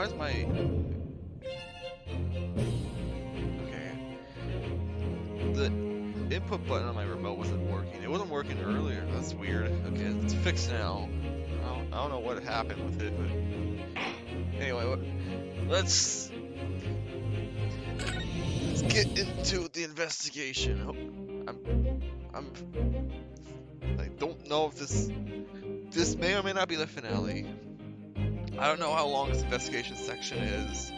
Why is my... Okay. The input button on my remote wasn't working. It wasn't working earlier. That's weird. Okay, it's fixed now. I don't know what happened with it, but... Anyway, let's get into the investigation. I don't know if this may or may not be the finale. I don't know how long this investigation section is,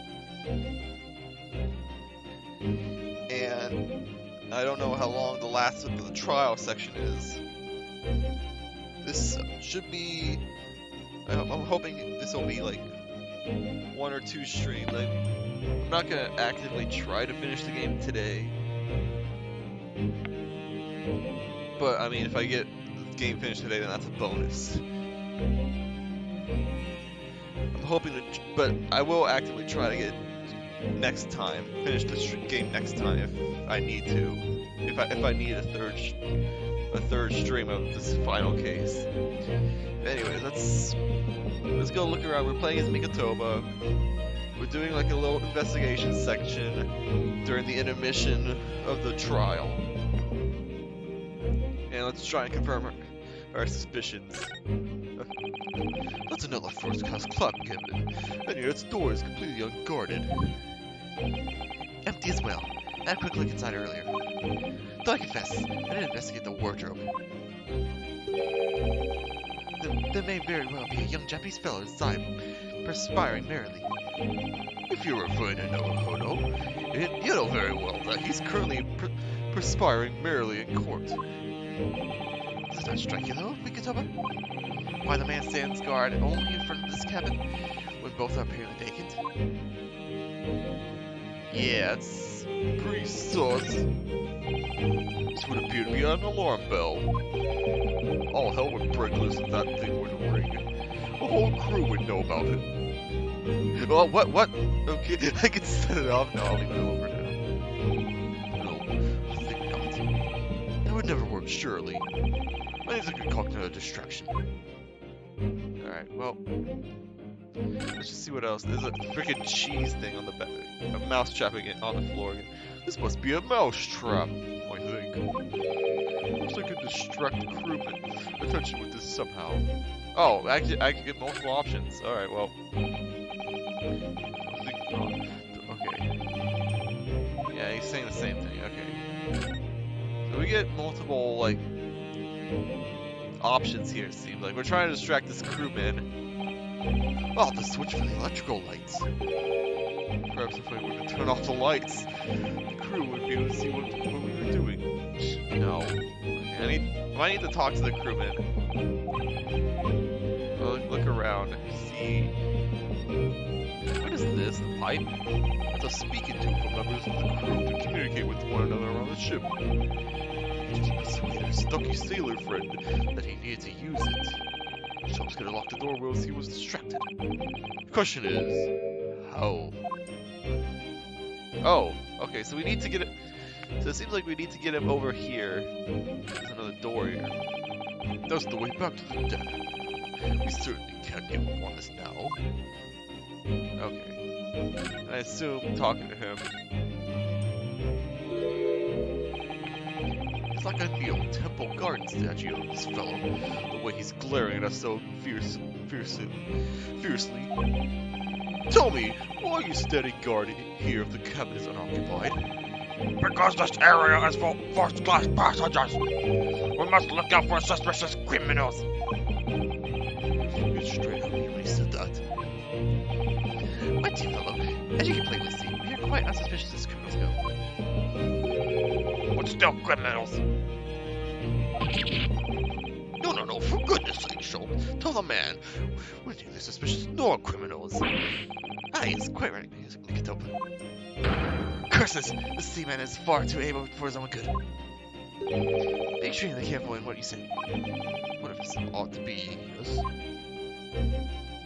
and I don't know how long the last of the trial section is. This should be... I'm hoping this will be like 1 or 2 streams. I'm not gonna actively try to finish the game today, but I mean, if I get the game finished today, then that's a bonus. I'm hoping to, but I will actively try to get next time, finish this game next time if I need to. If I need a third stream of this final case. Anyway, let's go look around. We're playing as Mikotoba. We're doing like a little investigation section during the intermission of the trial. And let's try and confirm our suspicions. That's another first-class club, Kevin. And here its door is completely unguarded. Empty as well. I had a quick look inside earlier. Though I confess, I didn't investigate the wardrobe. There may very well be a young Japanese fellow inside, perspiring merrily. If you're referring to Nobukono, you know very well that he's currently perspiring merrily in court. Does it not strike you though, Mikotoba? Why the man stands guard only in front of this cabin, when both are apparently vacant? Yeah, it's pretty sus. This would appear to be an alarm bell. All hell would break loose if that thing were to ring. The whole crew would know about it. Oh, what? Okay, I can set it off. No, I'll leave it over now. No, I think not. That would never work, surely. I need to concoct another distraction. Alright, well, let's just see what else. There's a freaking cheese thing on the back, a mouse trap again on the floor again. This must be a mouse trap, I think. Looks like I can distract the crewman attention with this somehow. Oh, I can get multiple options. Alright, well. Okay. Yeah, he's saying the same thing, okay. So we get multiple, like, options here, it seems like. We're trying to distract this crewman. Oh, the switch for the electrical lights. Perhaps if I were to turn off the lights, the crew would be able to see what we were doing. No. Okay, I need to talk to the crewman. Look around and see. What is this? The pipe? It's a speaking tube for members of the crew to communicate with one another around the ship. Just persuade our stocky sailor friend that he needed to use it. So I was gonna lock the door while he was distracted. The question is, how? Oh, okay, so we need to get it. So it seems like we need to get him over here. There's another door here. That's the way back to the deck. We certainly can't give up on this now. Okay. I assume talking to him. It's like a Neo Temple Garden statue of this fellow. The way he's glaring at us so fiercely. Tell me, why are you standing guard here if the cabin is unoccupied? Because this area is for first-class passengers. We must look out for suspicious criminals. You're straight up when you said that. My dear fellow, as you can plainly see, we are quite unsuspicious as criminals go. But still criminals. No, for goodness sake, Schultz. Tell the man, we're neither suspicious nor criminals. Ah, yes, quite right, Mikotoba. Curses! The seaman is far too able for his own good. Be extremely careful in what you say. What if this ought to be us?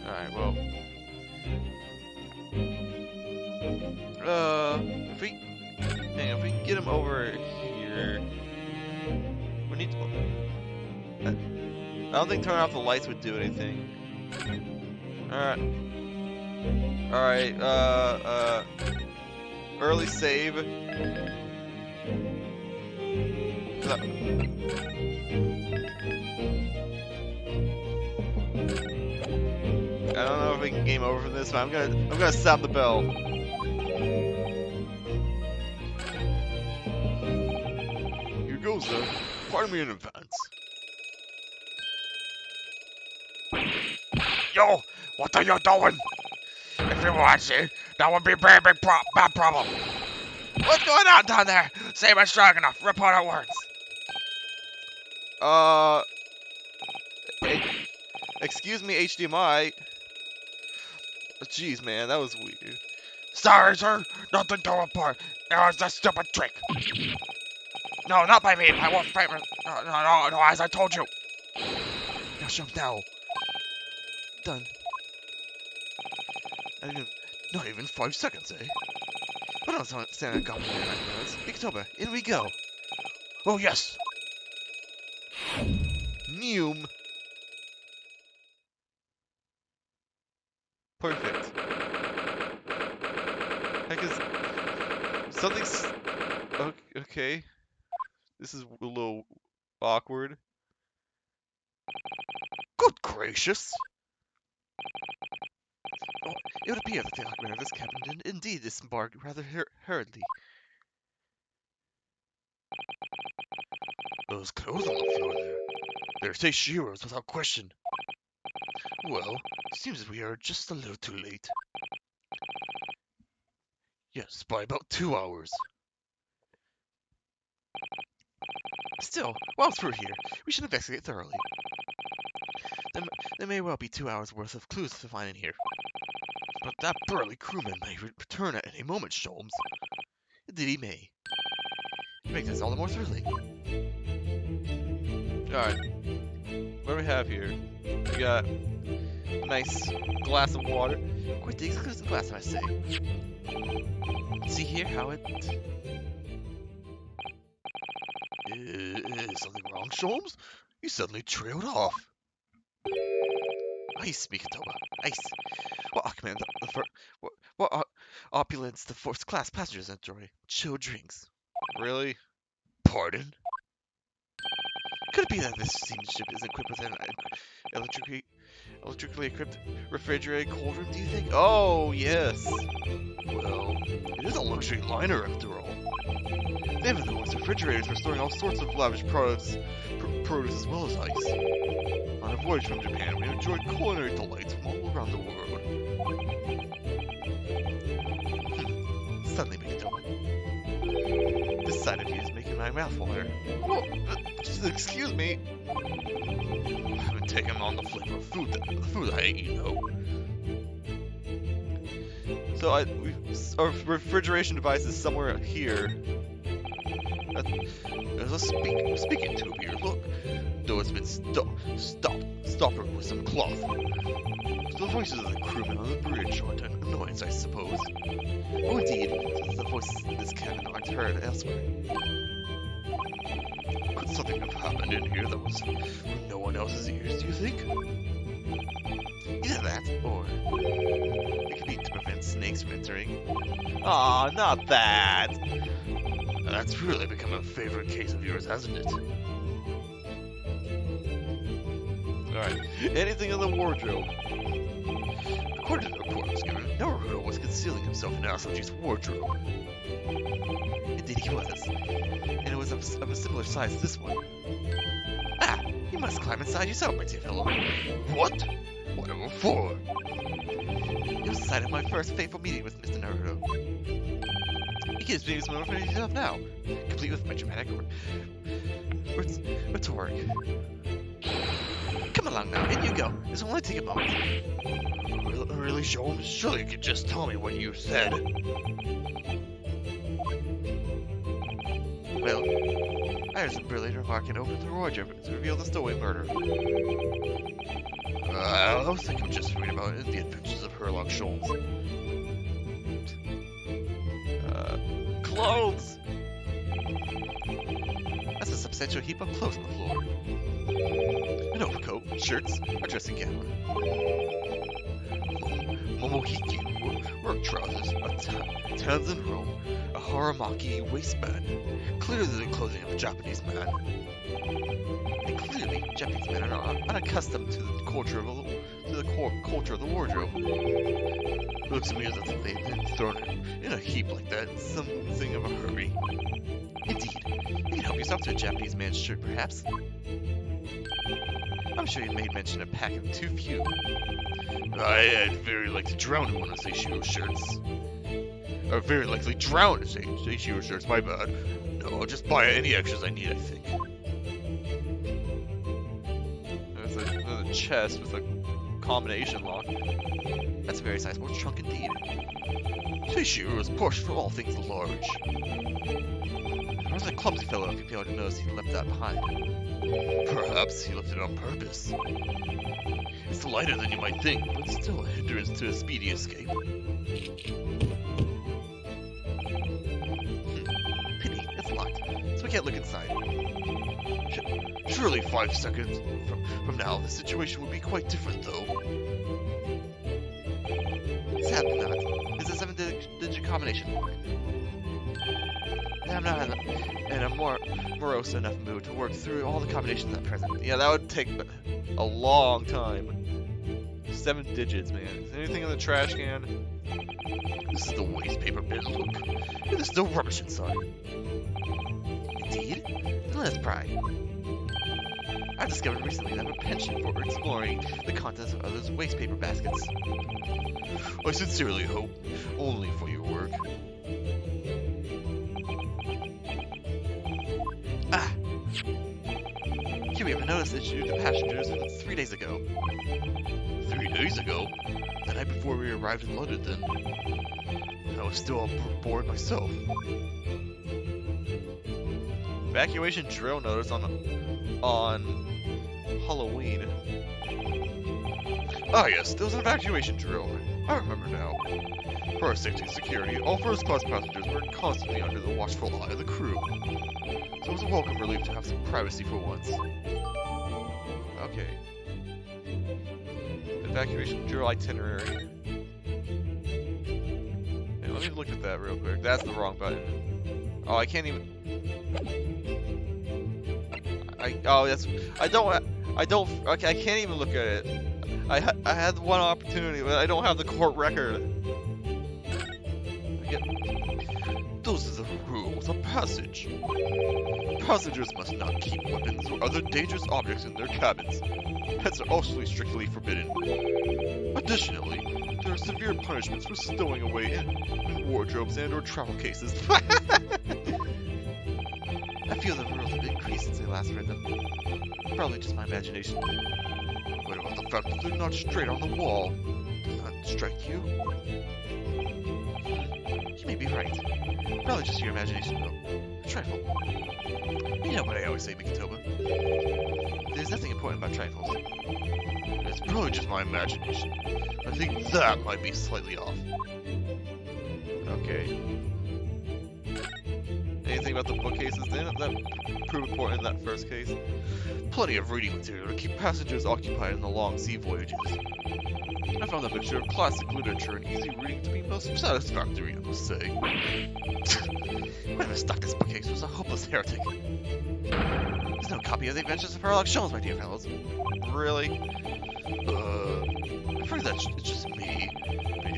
Alright, well. If we can get him over here, we need to. I don't think turning off the lights would do anything. Alright. Alright, early save. I don't know if we can game over from this, but I'm gonna sound the bell. Here goes then. Pardon me in advance. Yo, what are you doing? If you watch it, that would be a very bad problem. What's going on down there? Say my strong enough. Report at once. Excuse me, HDMI. Jeez, man, that was weird. Sorry, sir. Nothing to report. It was a stupid trick. No, not by me. I won't fight. No, as I told you. Now, jump now. Done. Not even 5 seconds, eh? I don't stand a goblin in minutes. October, in we go. Oh, yes. Neum. Perfect. Heck is something's okay. This is a little awkward. Good gracious! Oh, it would appear that the occupant of this cabin did indeed disembark rather hurriedly. Those clothes on the floor there. They're Seishiro's without question. Well, seems we are just a little too late. Yes, by about 2 hours. Still, whilst we're here, we should investigate thoroughly. There may well be 2 hours worth of clues to find in here. But that burly crewman may return at any moment, Sholmes. Indeed he may. It makes this all the more thrilling. Alright. What do we have here? We got a nice glass of water. Quite the exclusive glass, I must say. See here how it... Is something wrong, Sholmes? You suddenly trailed off. Ice, Mikitoba. Ice. What occupant what opulence the first class passengers enjoy? Chill drinks. Really? Pardon? Could it be that this steamship is equipped with an electrically equipped refrigerated cold room, do you think? Oh, yes. Well, it is a luxury liner after all. They have the most refrigerators for storing all sorts of lavish produce as well as ice. On a voyage from Japan, we enjoyed culinary delights from all around the world. Suddenly, Mikitoba. This side of you is making my mouth water. Well, excuse me. I've been taking on the flavor of the food I ate, you know. So our refrigeration device is somewhere here. There's a speaking tube here. Look, though it's been stoppered with some cloth. The voices of the crewmen on the bridge aren't an annoyance, I suppose. Oh, indeed, since the voices in this cabin aren't heard elsewhere. Could something have happened in here that was from no one else's ears, do you think? Either that, or it could be to prevent snakes from entering. Aw, not that! That's really become a favorite case of yours, hasn't it? Alright, anything in the wardrobe? According to the report I was given, Naruto was concealing himself in Asoji's wardrobe. Indeed he was, and it was of a similar size to this one. Ah, you must climb inside yourself, my dear fellow. What? Whatever for? It was the site of my first fateful meeting with Mr. Naruto. He gives me his moment enough now, complete with my dramatic rhetoric. Come along now, in you go. This will only take a moment. Really, Sholmes? Surely you could just tell me what you said. Well, I heard some brilliant remark and opened the wardrobe to reveal the stowaway murder. I was thinking of just reading about the adventures of Herlock Sholmes. Clothes! That's a substantial heap of clothes on the floor. An overcoat, shirts, a dressing gown. Momohiki. work trousers, tans in row, a haramaki waistband. Clearly the clothing of a Japanese man. And clearly, Japanese men are unaccustomed to the culture of culture of the wardrobe. It looks to me as if they've been thrown in a heap like that in something of a hurry. Indeed, you can help yourself to a Japanese man's shirt, perhaps. I'm sure you made mention of packing too few. I'd very likely drown in one of Seishiro's shirts. Or very likely drown in Seishiro's shirts, my bad. No, I'll just buy any extras I need, I think. There's a chest with a combination lock. That's a very sizable trunk indeed. Seishiro is pushed for all things large. He was a clumsy fellow if you failed to notice he left that behind. Perhaps he left it on purpose. It's lighter than you might think, but still a hindrance to a speedy escape. Pity, it's locked, so we can't look inside. Surely 5 seconds from now, the situation would be quite different, though. Sadly not. It's a 7-digit combination lock. And I'm not in a morose enough mood to work through all the combinations at present. Yeah, that would take a long time. 7 digits, man. Is there anything in the trash can? This is the waste paper bin, look. There's still rubbish inside. Indeed? Then let us pry. I discovered recently that I have a penchant for exploring the contents of others' waste paper baskets. I sincerely hope only for your work. Ah! Here we have a notice issued to passengers 3 days ago. 3 days ago? The night before we arrived in London, then. I was still on board myself. Evacuation drill notice on Halloween. Ah yes, there was an evacuation drill. I remember now. For our safety and security, all first-class passengers were constantly under the watchful eye of the crew. So it was a welcome relief to have some privacy for once. Okay. Evacuation drill itinerary. Hey, let me look at that real quick. That's the wrong button. Oh, I can't even... okay, I can't even look at it. I had one opportunity, but I don't have the court record. Those are the rules of passage. Passengers must not keep weapons or other dangerous objects in their cabins. Pets are also strictly forbidden. Additionally, there are severe punishments for stowing away in wardrobes and or travel cases. I feel the rules have increased since I last read them. Probably just my imagination. What about the fact that they're not straight on the wall? Does that strike you? You may be right. Probably just your imagination, though. A trifle. You know what I always say, Mikitoba. There's nothing important about trifles. It's probably just my imagination. I think that might be slightly off. Okay. Anything about the bookcases then? That proved important in that first case. Plenty of reading material to keep passengers occupied in the long sea voyages. I found the mixture of classic literature and easy reading to be most satisfactory, I must say. Whoever stuck this bookcase was a hopeless heretic. There's no copy of the Adventures of Sherlock Holmes, my dear fellows. Really? I'm afraid it's just me.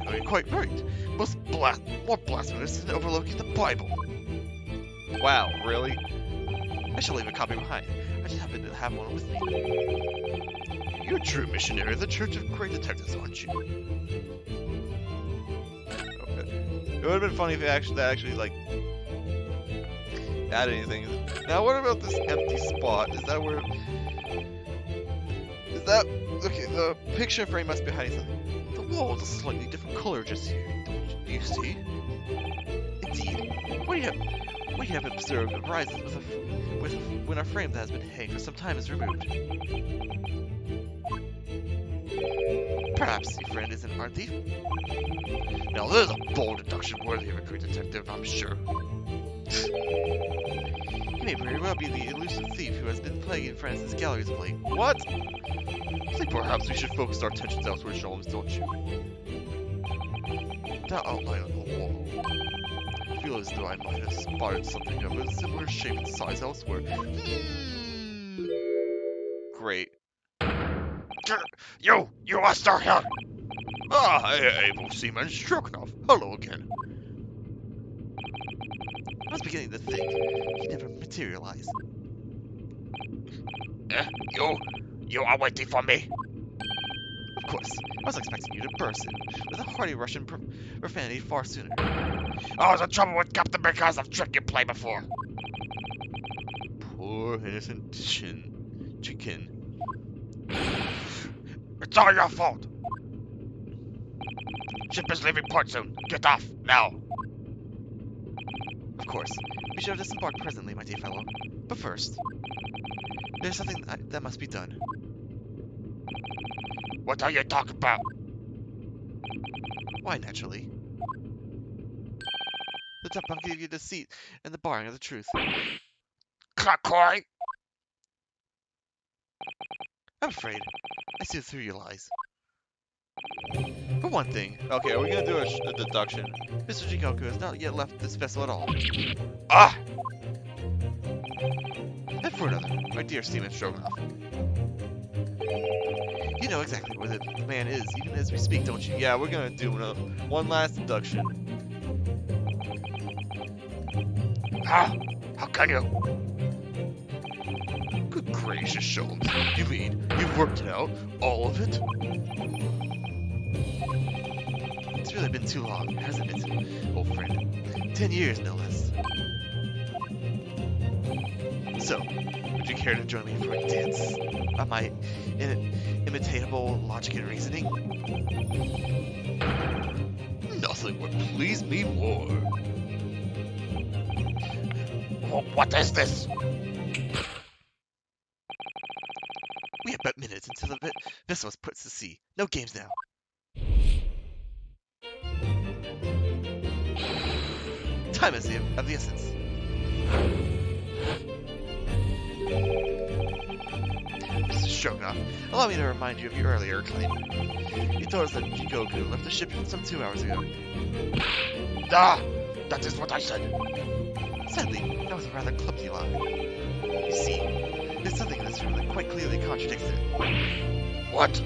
But you're quite right. More blasphemous than overlooking the Bible. Wow, really? I shall leave a copy behind. I just happen to have one with me. You're a true missionary of the Church of Great Detectives, aren't you? Okay. It would have been funny if that actually like added anything. Now, what about this empty spot? Is that where? Is that okay? The picture frame must be hiding something. The wall is a slightly different color just here. Do you see? Indeed. What you have observed arises when a frame that has been hanged for some time is removed. Perhaps your friend is an art thief? Now there's a bold deduction worthy of a great detective, I'm sure. He may very well be the elusive thief who has been plaguing Francis' galleries of late. What? I think perhaps we should focus our attentions elsewhere, Sholmes, don't you? That outline on the wall. I feel as though I might have spotted something of a similar shape and size elsewhere. Great. You are still here. Ah, able seaman Stroganoff. Hello again. I was beginning to think he never materialized. You are waiting for me. Of course, I was expecting you to burst in with a hearty Russian profanity far sooner. I was in trouble with Captain because of trick you played before. Poor innocent chicken. It's all your fault. Ship is leaving port soon. Get off, now. Of course, we shall disembark presently, my dear fellow. But first, there's something that must be done. What are you talking about? Why, naturally. The top bunk gave you the seat and the barring of the truth. Corey? I'm afraid I see through your lies. For one thing, okay, are we gonna do a deduction? Mr. Jigoku has not yet left this vessel at all. Ah! And for another, my dear Seaman Stroganoff. You know exactly where the man is, even as we speak, don't you? Yeah, we're gonna do one last deduction. How can you? Good gracious, Sholmes. You mean you've worked it out? All of it? It's really been too long, hasn't it, old friend? 10 years, no less. So, would you care to join me for a dance on my imitatable logic and reasoning? Nothing would please me more. What is this? We have but minutes until the vessel is put to sea. No games now. Time is of the essence. Mr. Stroganoff, allow me to remind you of your earlier claim. You told us that Jigoku left the ship some 2 hours ago. Ah! That is what I said. Sadly, that was a rather clumsy lie. You see, there's something in this room that quite clearly contradicts it. What?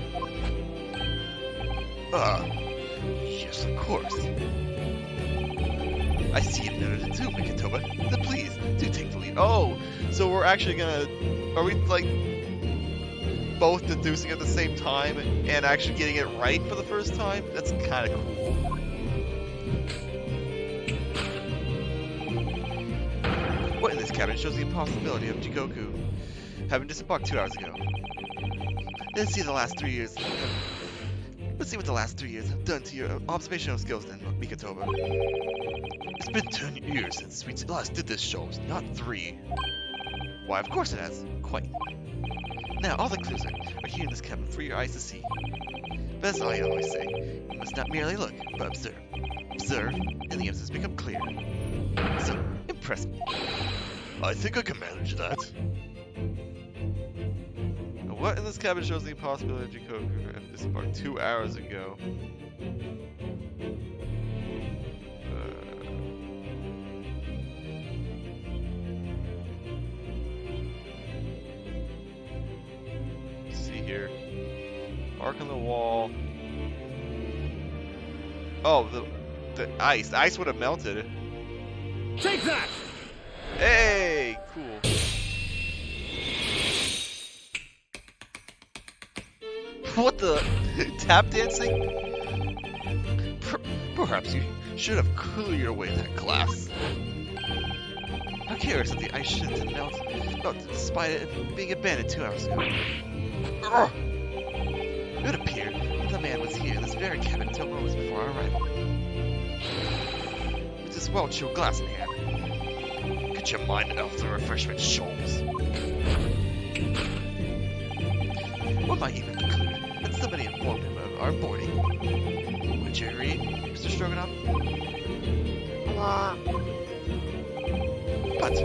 Yes, of course. I see you've noted it too, Mikitoba. Then please, do take the lead. Oh, so we're actually gonna... Are we, like, both deducing at the same time and actually getting it right for the first time? That's kind of cool. What in this cabin shows the impossibility of Jigoku having disembarked 2 hours ago. Let's see what the last 3 years have done to your observational skills then, Mikitoba. It's been 10 years since we last did this, Sholmes, not 3. Why, of course it has. Quite. Now, all the clues are here in this cabin for your eyes to see. But as I always say, you must not merely look, but observe. Observe, and the answers become clear. So, impress me. I think I can manage that. What in this cabin shows the impossibility of Jigoku having disembarked 2 hours ago? Let's see here. Mark on the wall. Oh, the ice. The ice would have melted. Take that! Hey, cool. What the? Tap dancing? Perhaps you should have cleared away that glass. How curious that the ice shouldn't have melted despite it being abandoned 2 hours ago. Urgh. It would appear that the man was here in this very cabin until moments before our arrival. With this well-chilled glass in hand. Get your mind off the refreshment, Sholmes. One might even conclude that somebody informed him of our boarding. Would you agree, Mr. Stroganoff? But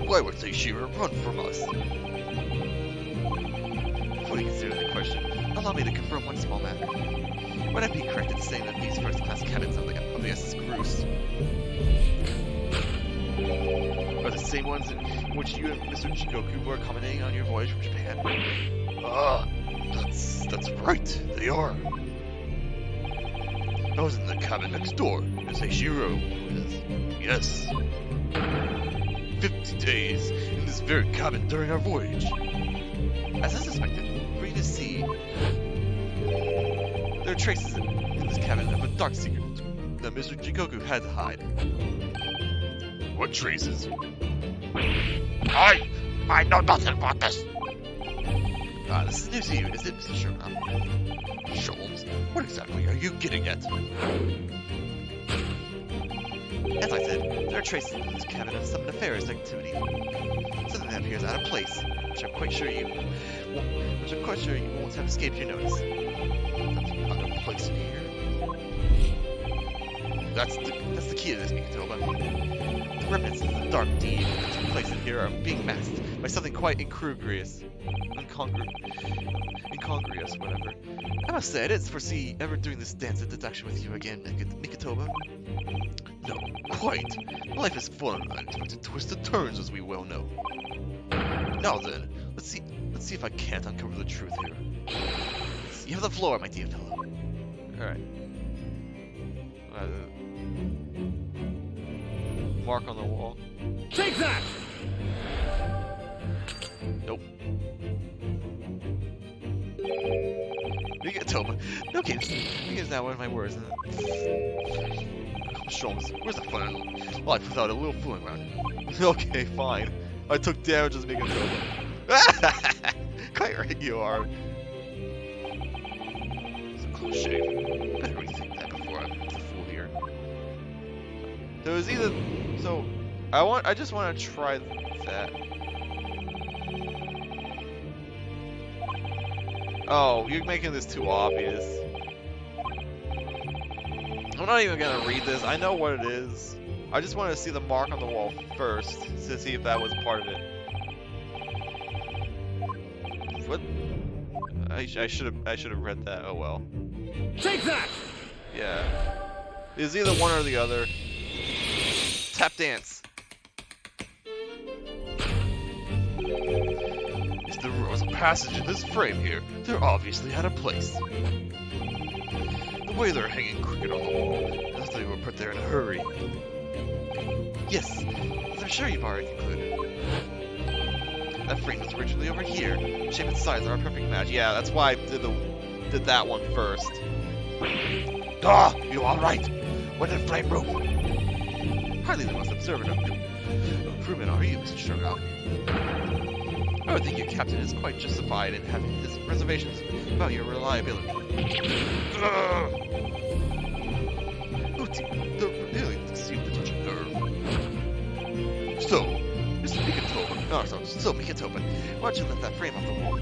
why would they she run from us? Before you consider the question, allow me to confirm one small matter. When Would I be correct in saying that these first-class cabins of the SS Cruise are the same ones in which you and Mr. Jigoku were accommodating on your voyage from Japan? That's right, they are. I was in the cabin next door, as Seishiro is. Yes. 50 days in this very cabin during our voyage. As I suspected, for you to see, there are traces in this cabin of a dark secret that Mr. Jigoku had to hide. What traces? I know nothing about this. This is news to you, is it, Mr. Sherman? Sholmes, what exactly are you getting at? As I said, there are traces in this cabin of some nefarious activity. Something that appears out of place, which I'm quite sure you won't have escaped your notice. That's out of place in here. That's the key to this, Mikitoba. The remnants of the dark deed that took place in here are being masked by something quite incongruous, whatever. I must say, I didn't foresee ever doing this dance of deduction with you again, Mikitoba. No, quite. Life is full of unexpected twists and turns, as we well know. Now then, let's see if I can't uncover the truth here. You have the floor, my dear fellow. Alright. Mark on the wall. Take that! Nope. Mikitoba. Okay, because now one of my words. Sholmes, where's the fun in life without a little fooling around? Okay, fine. I took damage as Mikitoba. Quite right you are. It's a close shave. Better rethink that before I'm the fool here. So it was either. So I just want to try that. Oh, you're making this too obvious. I'm not even gonna read this. I know what it is. I just wanted to see the mark on the wall first to see if that was part of it. What? I should have read that. Oh well. Take that! Yeah. It's either one or the other. Tap dance. If there was a passage in this frame here, they're obviously out of place. The way they're hanging crooked on the wall, as if they were put there in a hurry. Yes, as I'm sure you've already concluded. That frame was originally over here. Shape and size are a perfect match. Yeah, that's why I did that one first. Duh, you all right? When did frame move? Hardly the most observant of improvement are you, Mr. Shogun? I would think your captain is quite justified in having his reservations about your reliability. Oh dear, they really seem to touch a nerve. So, Mr. Mikitoba, Mikitoba, why don't you lift that frame off the wall?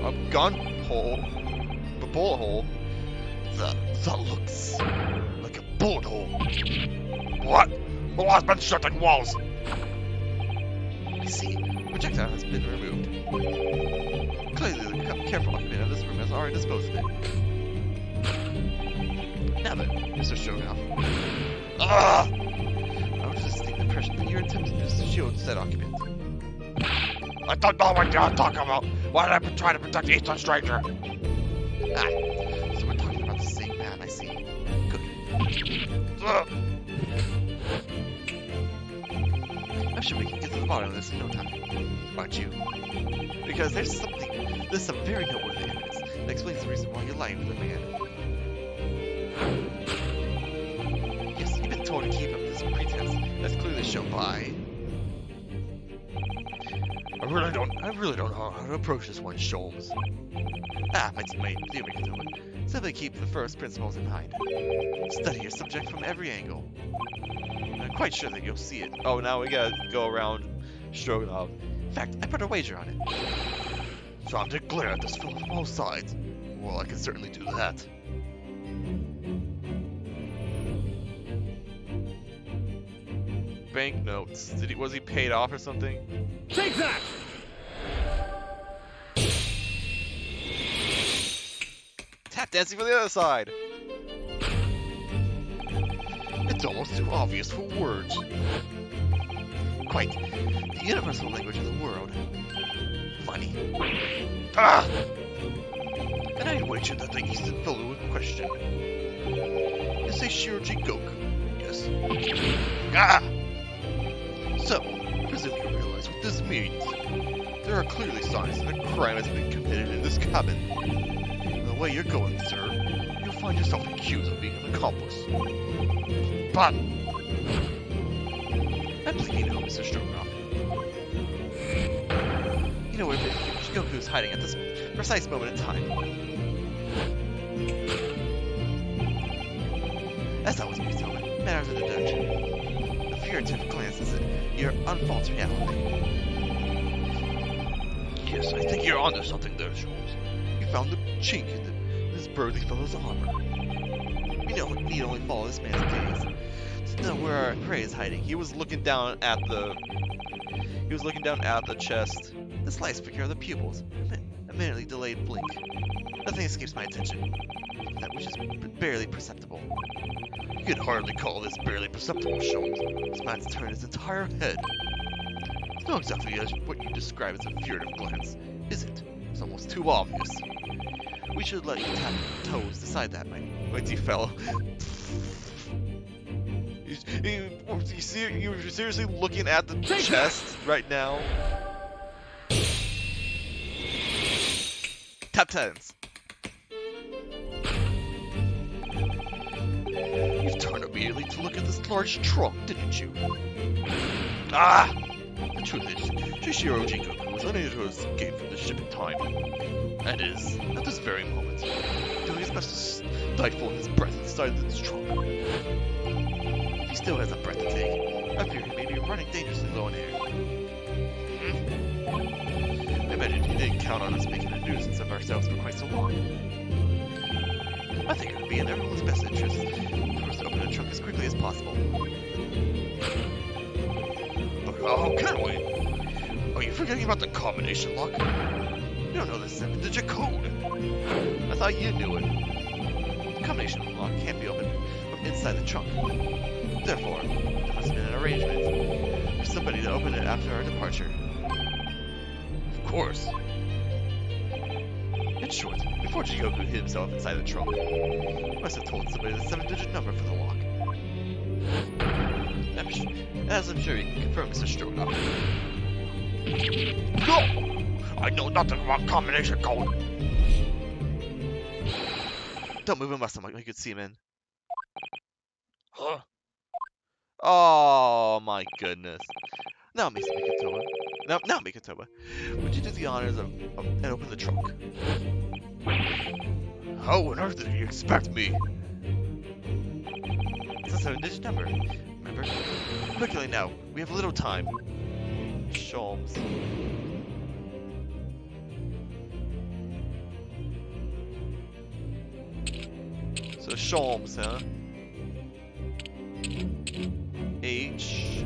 A gun hole? A bullet hole? That looks like a bullet hole. What? Who has been shooting walls? I see. Projectile has been removed. Clearly, the careful occupant of this room has already disposed of it. Now then, Mr. Shogun. I was just the impression that you're attempting to shield said occupant. I don't know what you're talking about. Why did I try to protect each stranger? So we're talking about the same man, I see. Good. I'm sure we can get to the bottom of this in no time. Aren't you? Because there's some very noteworthy evidence that explains the reason why you're lying with the man. Yes, you've been told to keep up this pretense that's clearly shown by... I really don't know how to approach this one, Sholmes. My dear Mikitoba. Simply keep the first principles in mind. Study your subject from every angle. I'm quite sure that you'll see it. Oh, now we gotta go around Stroganoff. In fact, I put a wager on it. Time to glare at this film from all sides. Well, I can certainly do that. Banknotes. Was he paid off or something? Take that! tap dancing for the other side. It's almost too obvious for words. Quite the universal language of the world. Funny. Ah! And I'd wager that the Eastern fellow in question is a sheer Jigoku. Yes. Ah! So, presume you realize what this means. There are clearly signs that a crime has been committed in this cabin. The way you're going, sir, you'll find yourself accused of being an accomplice. But I'm pleading no, Mr. Stroganoff. You know where Jigoku is hiding at this precise moment in time. As always, Mr. Tillman, matters of deduction. A furtive glance is your unfaltering reality. Yes, I think you're onto something there, Sholmes. You found the chink in this burly fellow's armor. We need only follow this man's gaze to know where our prey is hiding. He was looking down at the chest. The slice figure of the pupils. A minutely delayed blink. Nothing escapes my attention. That which is barely perceptible. You could hardly call this barely perceptible, Sholmes. This man's turned his entire head. It's not exactly what you describe as a furtive glance, is it? It's almost too obvious. We should let you tap toes decide that, my mighty fellow. You're seriously looking at the chest right now? Tap tens. You've turned immediately to look at this large trunk, didn't you? Ah! The truth is, Shishiro Jigoku was unable to escape from the ship in time, and is, at this very moment, doing his best to stifle his breath inside this trunk. If he still has a breath to take, I fear he may be running dangerously low in air. I imagine he didn't count on us making a nuisance of ourselves for quite so long. I think it would be in everyone's best interest for us to open the trunk as quickly as possible. But how can we? Are you forgetting about the combination lock? You don't know the 7-digit code. I thought you knew it. The combination lock can't be opened from inside the trunk. Therefore, there must have been an arrangement for somebody to open it after our departure. Of course. In short, before Jigoku hid himself inside the trunk, he must have told somebody the 7-digit number for the lock. As I'm sure you can confirm, Mr. Stroganoff. No! I know nothing about combination code. Don't move a muscle like we could see him in. Huh? Oh my goodness. Now, Mr. Mikitoba. Now, Mikitoba. Would you do the honors and open the trunk? How on earth did you expect me? It's a 7-digit number. Remember? Quickly now. We have little time. Sholmes. So Sholmes, huh? H.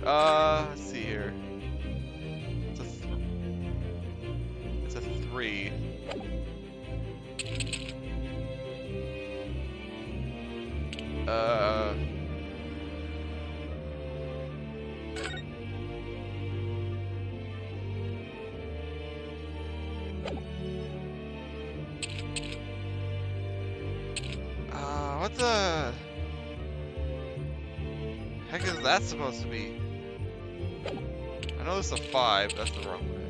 Let's see here. It's a 3. What the heck is that supposed to be? I know this is a 5, that's the wrong way.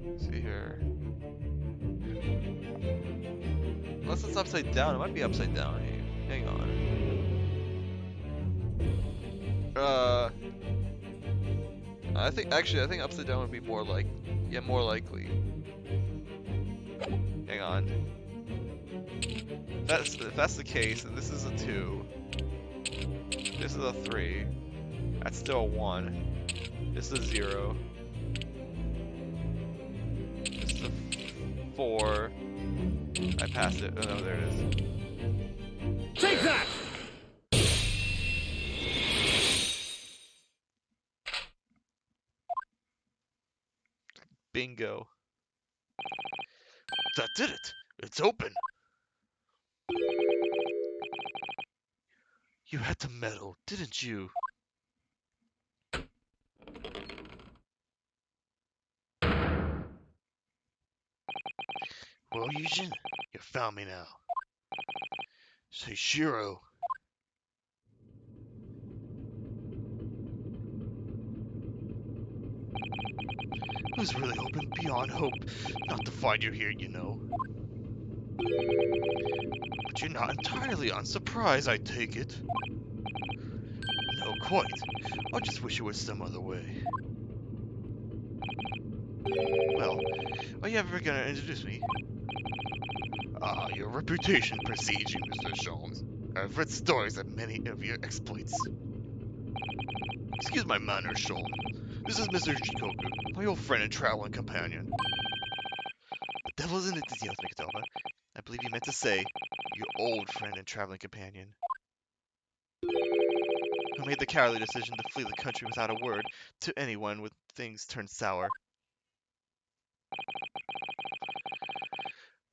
Let's see here. Unless it's upside down, it might be upside down here. Hang on. I think upside down would be more more likely. Hang on. If that's the case, then this is a 2. This is a 3. That's still a 1. This is a 0. This is a 4. I passed it. Oh no, there it is. Take that! Bingo. That did it! It's open! You had to meddle, didn't you? Well, Yujin, you found me now. Say, Shiro. I was really hoping beyond hope not to find you here, you know. But you're not entirely unsurprised, I take it. No, quite. I just wish it was some other way. Well, are you ever gonna introduce me? Ah, your reputation precedes you, Mr. Sholmes. I've read stories of many of your exploits. Excuse my manners, Sholmes. This is Mr. Jigoku, my old friend and traveling companion. The devil's in the details, Mikitoba. I believe you meant to say, your old friend and traveling companion. Who made the cowardly decision to flee the country without a word to anyone when things turned sour.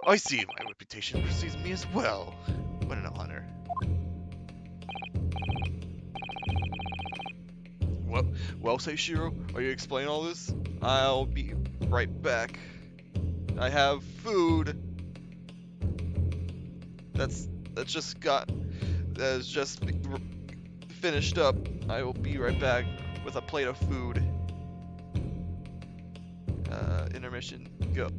I see my reputation precedes me as well. What an honor. Well, Seishiro, are you explaining all this? I'll be right back. I have food. That's just finished up. I will be right back with a plate of food. Intermission, go.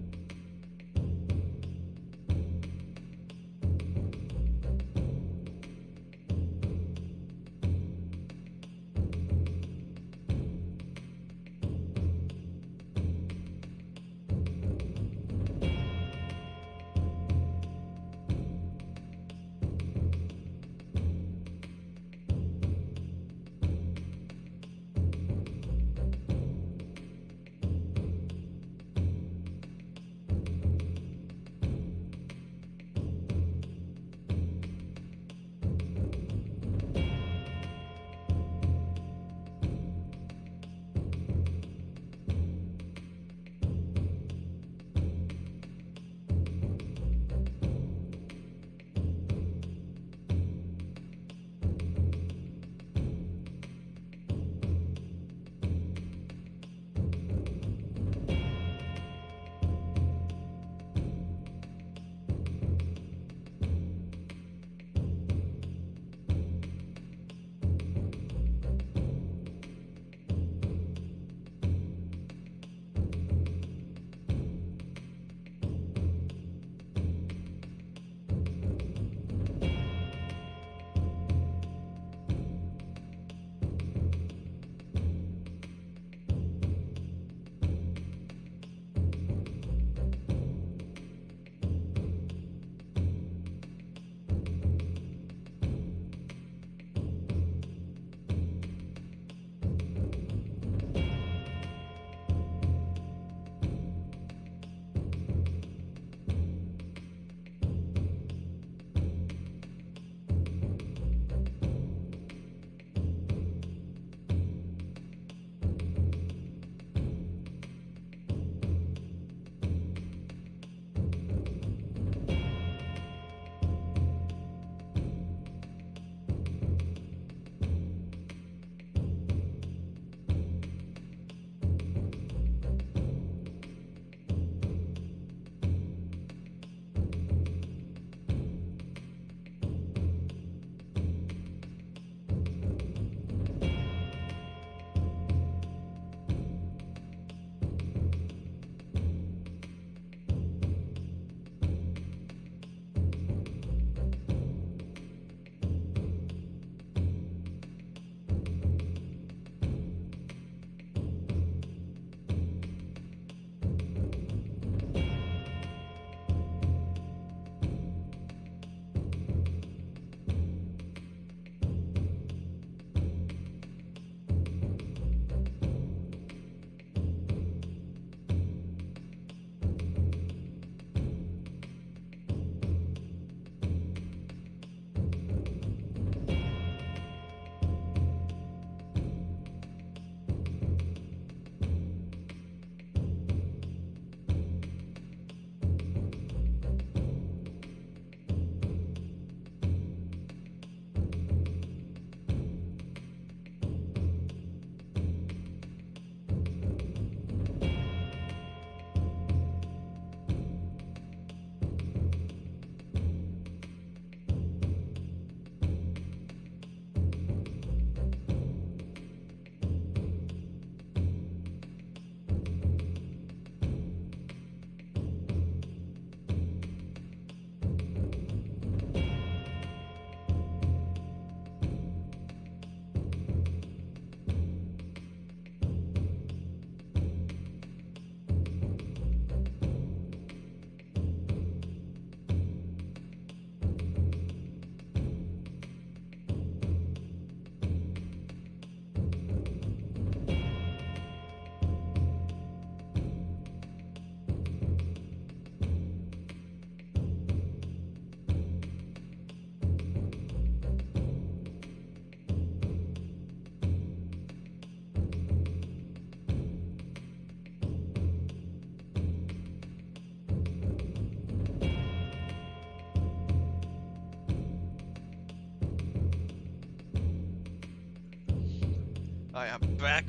I am back.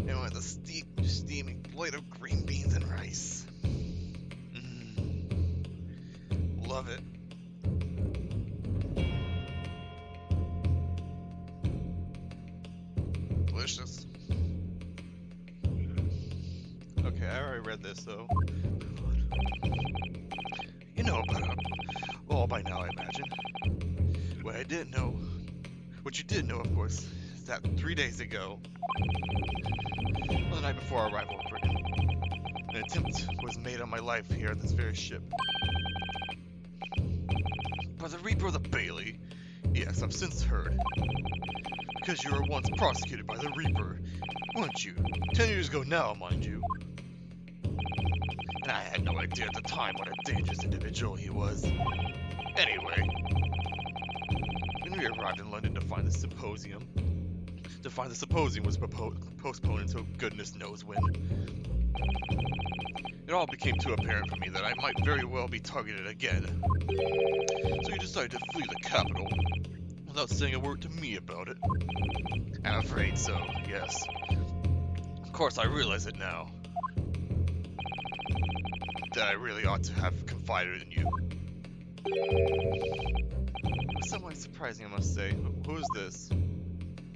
And with a steaming plate of green beans and rice. Love it. Delicious. Okay, I already read this, so you know about it. Well, by now, I imagine. What I didn't know, what you did know, of course, is that 3 days ago, on the night before our arrival in Britain, an attempt was made on my life here at this very ship. By the Reaper of the Bailey. Yes, I've since heard. Because you were once prosecuted by the Reaper, weren't you? 10 years ago now, mind you. And I had no idea at the time what a dangerous individual he was. Anyway, when we arrived in London to find the symposium was postponed until goodness knows when. It all became too apparent for me that I might very well be targeted again. So you decided to flee the capital, without saying a word to me about it. I'm afraid so, yes. Of course, I realize it now. That I really ought to have confided in you. It was somewhat surprising, I must say. Who is this?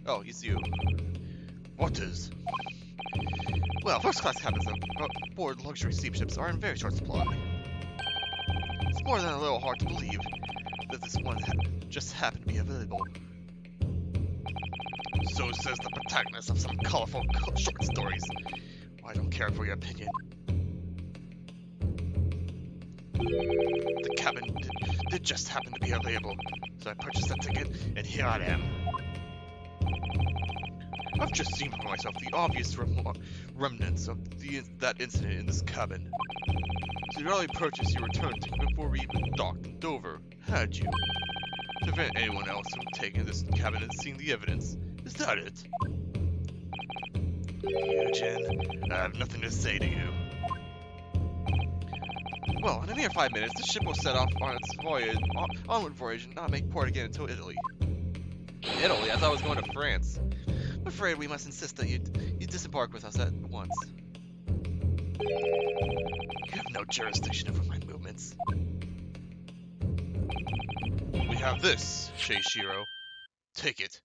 Oh, it's you. What is? Well, first class cabins aboard luxury steamships are in very short supply. It's more than a little hard to believe that this one just happened to be available. So says the protagonist of some colorful short stories. Well, I don't care for your opinion. The cabin did just happen to be available, so I purchased a ticket, and here I am. I've just seen for myself the obvious remnants of that incident in this cabin. So you already purchased your return ticket before we even docked in Dover, had you? To prevent anyone else from taking this cabin and seeing the evidence. Is that it? Eugen, I have nothing to say to you. Well, in a mere 5 minutes, the ship will set off on its onward voyage and not make port again until Italy. Italy? I thought I was going to France. I'm afraid we must insist that you disembark with us at once. You have no jurisdiction over my movements. We have this, Seishiro. Take it.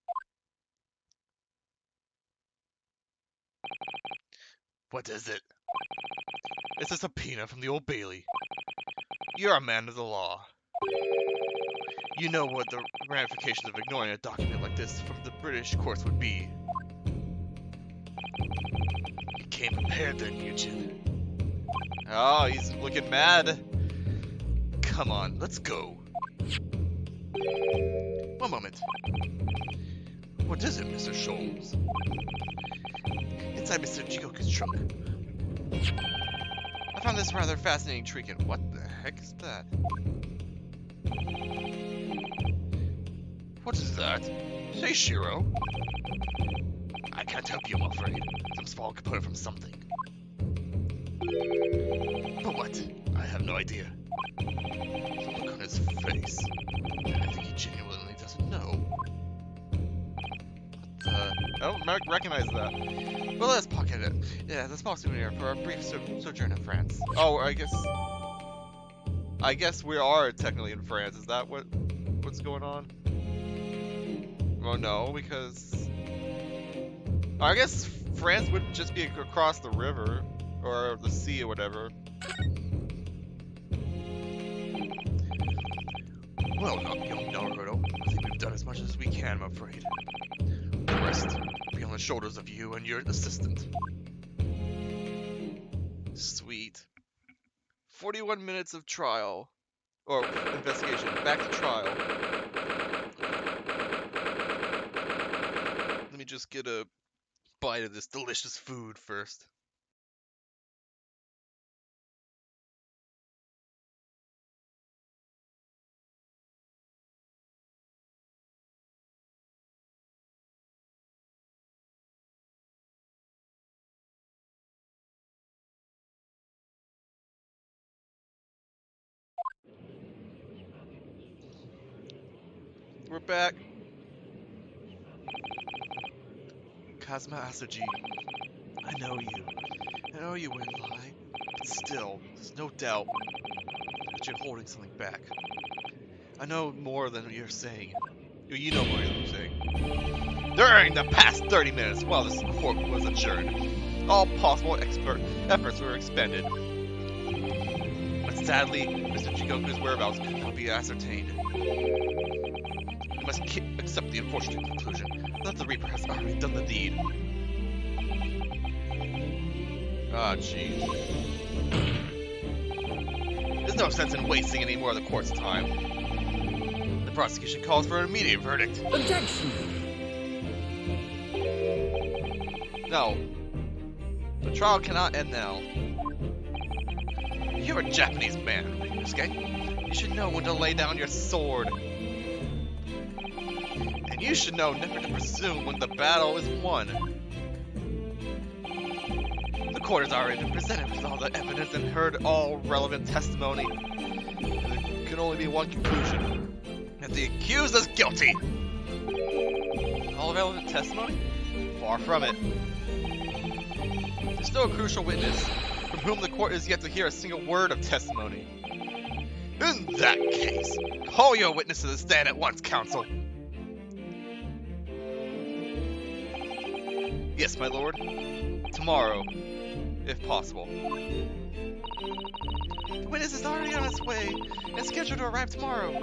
What is it? It's a subpoena from the Old Bailey. You're a man of the law. You know what the ramifications of ignoring a document like this from the British courts would be. You came prepared then, Eugen. Oh, he's looking mad. Come on, let's go. One moment. What is it, Mr. Scholes? Inside Mr. Jigoku's trunk. I found this rather fascinating trinket. What the heck is that? What is that? Seishiro? I can't help you, I'm afraid. Some small component from something. But what? I have no idea. The look on his face. I think he genuinely doesn't know. I don't recognize that. Well, let's pocket it. Yeah, it's a small souvenir for a brief sojourn in France. Oh, I guess we are technically in France. Is that what's going on? Well, no, because I guess France would just be across the river or the sea or whatever. Well, young Naruto, I think we've done as much as we can, I'm afraid. The rest will be on the shoulders of you and your assistant. Sweet. 41 minutes of trial. Or investigation. Back to trial. Let me just get a bite of this delicious food first. We're back. Kazuma Asoji, I know you. I know you wouldn't lie. But still, there's no doubt that you're holding something back. I know more than you're saying. You know more than you're saying. During the past 30 minutes while this court was adjourned, all possible efforts were expended. But sadly, Mr. Jigoku's whereabouts could not be ascertained. We must accept the unfortunate conclusion that the Reaper has already done the deed. Ah, jeez. There's no sense in wasting any more of the court's time. The prosecution calls for an immediate verdict. Objection! No. The trial cannot end now. You're a Japanese man, Ryusuke. You should know when to lay down your sword. And you should know never to presume when the battle is won. The court has already been presented with all the evidence and heard all relevant testimony. There can only be one conclusion. That the accused is guilty. All relevant testimony? Far from it. There's still a crucial witness, from whom the court is yet to hear a single word of testimony. In that case, call your witness to the stand at once, counsel. Yes, my lord. Tomorrow, if possible. The witness is already on its way and scheduled to arrive tomorrow.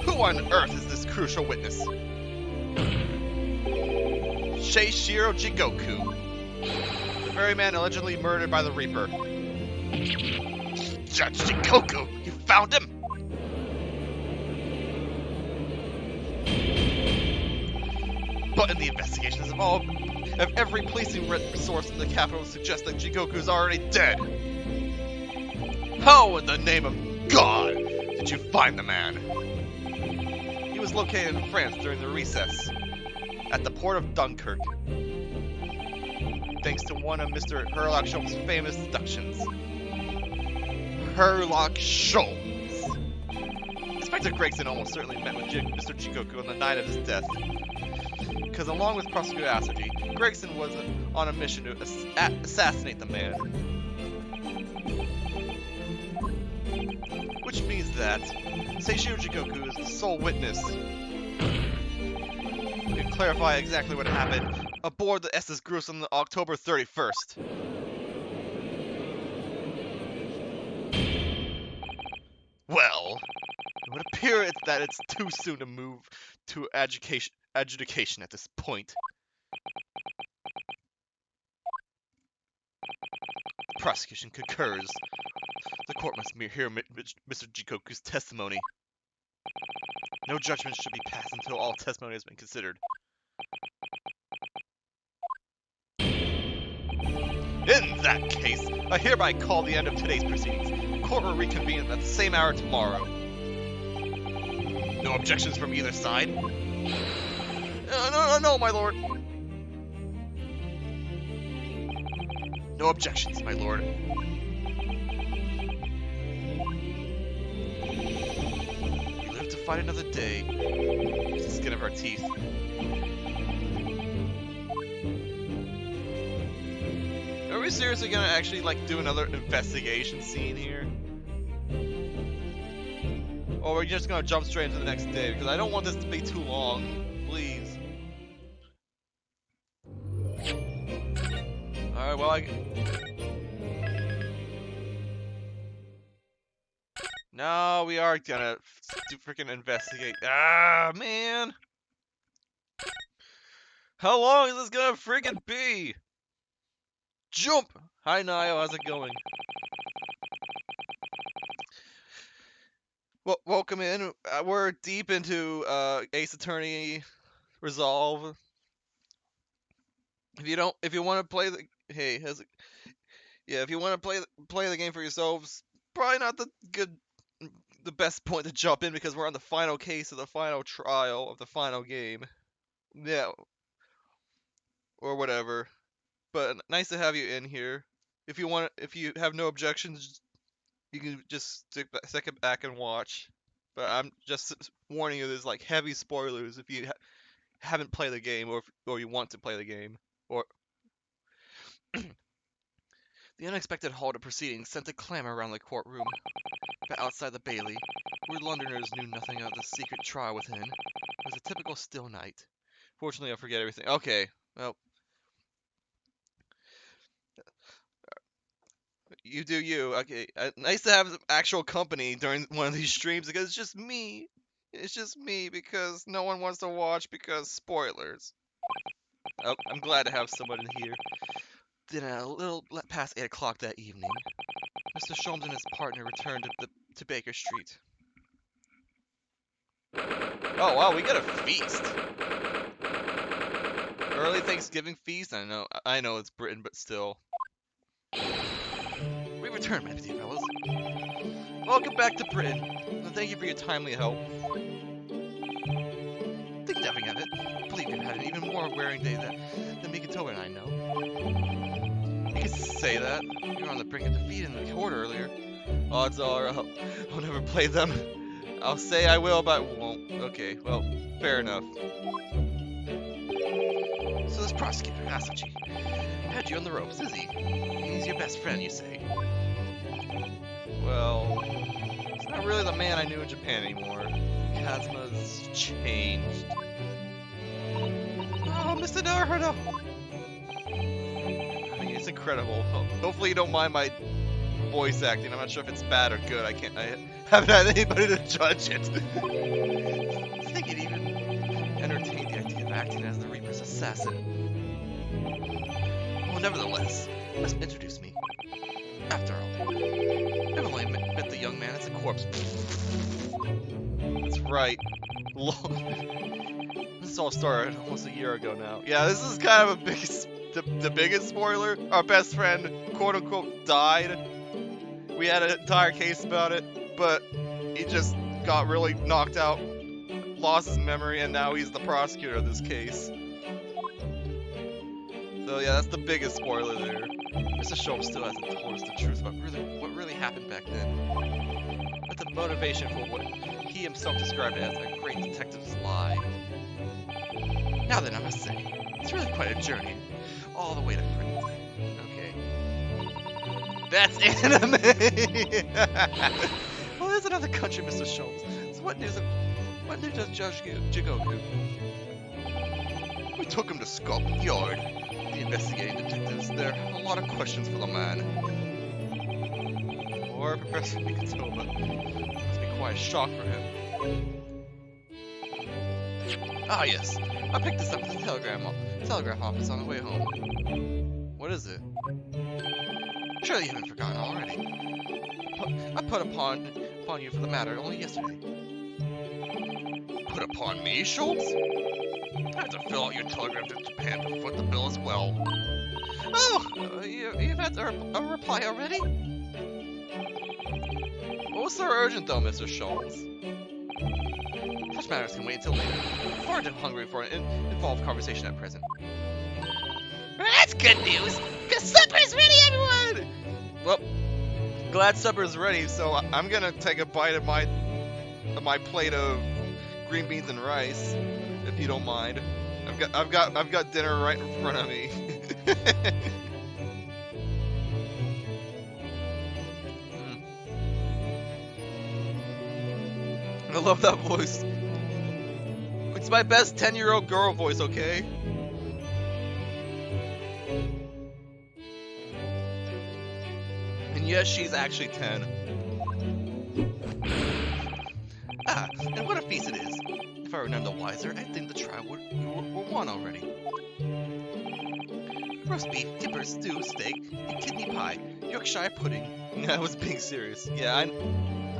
Who on earth is this crucial witness? Seishiro Jigoku, the very man allegedly murdered by the Reaper. Judge Jigoku, you found him? But in the investigations of every policing source in the capital suggests that Jigoku is already dead. How in the name of God did you find the man? He was located in France during the recess at the port of Dunkirk, thanks to one of Mr. Herlock Sholmes' famous deductions. Herlock Sholmes! Inspector Gregson almost certainly met with Mr. Jigoku on the night of his death, because along with Prosecutor Asoji, Gregson was on a mission to assassinate the man. Which means that Seishiro Jigoku is the sole witness who can clarify exactly what happened aboard the SS Gruus on October 31st. Well, it would appear that it's too soon to move to adjudication at this point. The prosecution concurs. The court must hear Mr. Jigoku's testimony. No judgment should be passed until all testimony has been considered. In that case, I hereby call the end of today's proceedings. The court will reconvene at the same hour tomorrow. No objections from either side? No, my lord. No objections, my lord. We live to fight another day. It's the skin of our teeth. Are we seriously gonna actually do another investigation scene here? Or are we just gonna jump straight into the next day? Because I don't want this to be too long. Please. Alright, well No, we are gonna freaking investigate. Ah, man! How long is this gonna freaking be? Jump! Hi, Nio, how's it going? Well, welcome in. We're deep into Ace Attorney Resolve. If you want to play if you want to play the game for yourselves, probably not the best point to jump in because we're on the final case of the final trial of the final game. Yeah, or whatever. But nice to have you in here. If you have no objections, you can just sit back and watch. But I'm just warning you, there's heavy spoilers if you haven't played the game, or you want to play the game, or the unexpected halt of proceedings sent a clamor around the courtroom. But outside the Bailey, where Londoners knew nothing of the secret trial within, it was a typical still night. Fortunately, I forget everything. Okay, well, you do you. Okay, nice to have some actual company during one of these streams because it's just me. It's just me because no one wants to watch because spoilers. Oh, I'm glad to have someone in here. Then at a little past 8 o'clock that evening, Mr. Sholmes and his partner returned to Baker Street. Oh wow, we got a feast. Early Thanksgiving feast? I know it's Britain, but still. We return, my dear fellows. Welcome back to Britain, and thank you for your timely help. Think nothing of it. I believe you've had an even more wearing day than Mikitoa and I know. You can say that. You were on the brink of defeat in the court earlier. Odds are I'll never play them. I'll say I will, but I won't. Okay, well, fair enough. So this prosecutor, Asachi, had you on the ropes, is he? He's your best friend, you say? Well, he's not really the man I knew in Japan anymore. Kazuma's changed. Oh, Mr. Naruto! I mean, it's incredible. Hopefully you don't mind my voice acting. I'm not sure if it's bad or good. I haven't had anybody to judge it. I think it even entertained the idea of acting as the Reaper's assassin. Well, nevertheless, you must introduce me. After all, I've only met the young man as a corpse. That's right. This all started almost a year ago now. Yeah, this is kind of the biggest spoiler. Our best friend, quote unquote, died. We had an entire case about it, but he just got really knocked out, lost his memory, and now he's the prosecutor of this case. So yeah, that's the biggest spoiler there. Mr. Sholmes still hasn't told us the truth about what really happened back then. But the motivation for what he himself described as a great detective's lie. Now then, I must say, it's really quite a journey, all the way to France. Okay. That's anime! Well, there's another country, Mr. Sholmes. So what news does Judge Jigoku? We took him to Scotland Yard. The investigating detectives, there are a lot of questions for the man. Or Professor Mikitoba. Must be quite a shock for him. Ah yes, I picked this up at the telegraph office on the way home. What is it? Surely you haven't forgotten already. I put upon you for the matter only yesterday. Put upon me, Sholmes? I have to fill out your telegram to Japan to foot the bill as well. Oh, you've had a reply already? What was so urgent though, Mr. Sholmes? Such matters can wait until later. I'm far too hungry for an involved conversation at present. Well, that's good news, because supper's ready, everyone! Well, glad supper's ready, so I'm gonna take a bite of my plate of green beans and rice, if you don't mind. I've got dinner right in front of me. I love that voice. It's my best 10-year-old girl voice, okay? And yes, she's actually 10. Ah, and what a feast it is. If I were none the wiser, I think the trial were won already. Roast beef, dippers, stew, steak, and kidney pie, Yorkshire pudding. I was being serious. Yeah,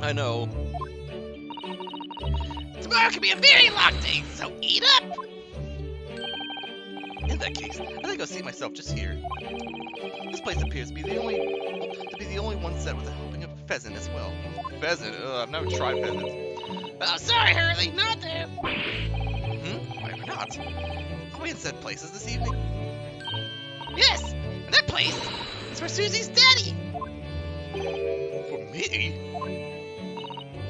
I know. Tomorrow can be a very long day, so eat up! In that case, I think I'll seat myself just here. This place appears to be the only one set with a helping of pheasant as well. Pheasant? I've never tried pheasants. Oh, sorry, Hurley, not there. Why not? Are we in said places this evening? Yes, and that place is for Susie's daddy. For me?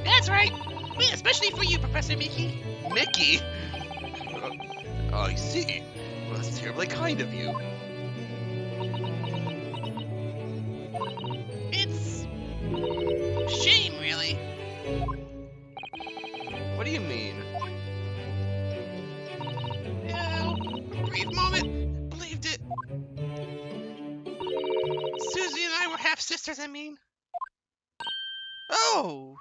That's right. Wait, especially for you, Professor Mickey. Mickey? I see. Well, that's terribly kind of you. It's a shame, really. What do you mean? Yeah, a brief moment, believed it. Susie and I were half sisters, I mean. Oh!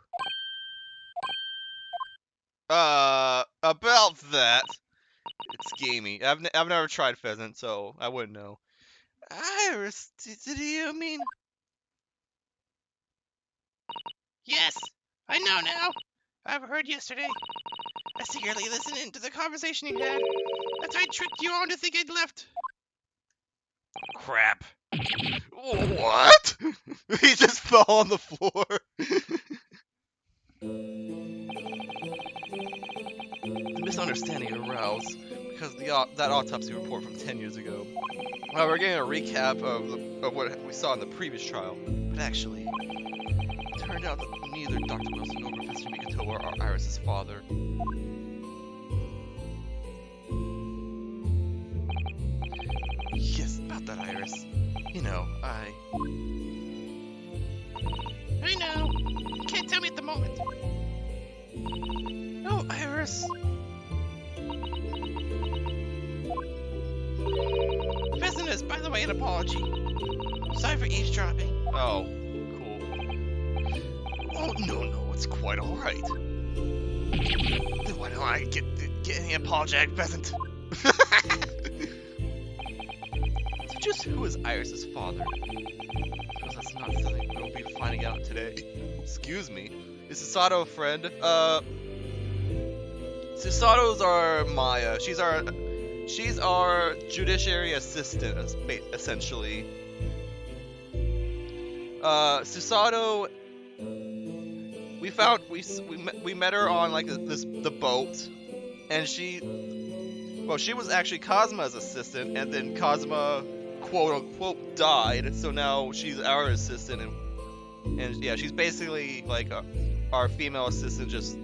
About that. It's gamey. I've never tried pheasant, so I wouldn't know. Iris, did you mean? Yes, I know now. I overheard yesterday. I secretly listened into the conversation you had. After I tricked you on to think I'd left. Crap. What? He just fell on the floor. The misunderstanding arose because that autopsy report from 10 years ago. Well, we're getting a recap of what we saw in the previous trial, but actually, it turned out that neither Dr. Wilson nor Professor Mikoto are Iris' father. Yes, about that, Iris. You know, I know. You can't tell me at the moment. No, Iris. Pheasant is, by the way, an apology. Sorry for eavesdropping. Oh, cool. Oh, no, it's quite alright. Then why don't I get any apologetic pheasant? So just who is Iris' father? Because that's not something we'll be finding out today. Excuse me. Is Susato a friend? Susato's our Maya. She's our judiciary assistant, essentially. Susato, we met her on like the boat, and she was actually Kazuma's assistant, and then Kazuma quote unquote died, so now she's our assistant, and yeah, she's basically like our female assistant, just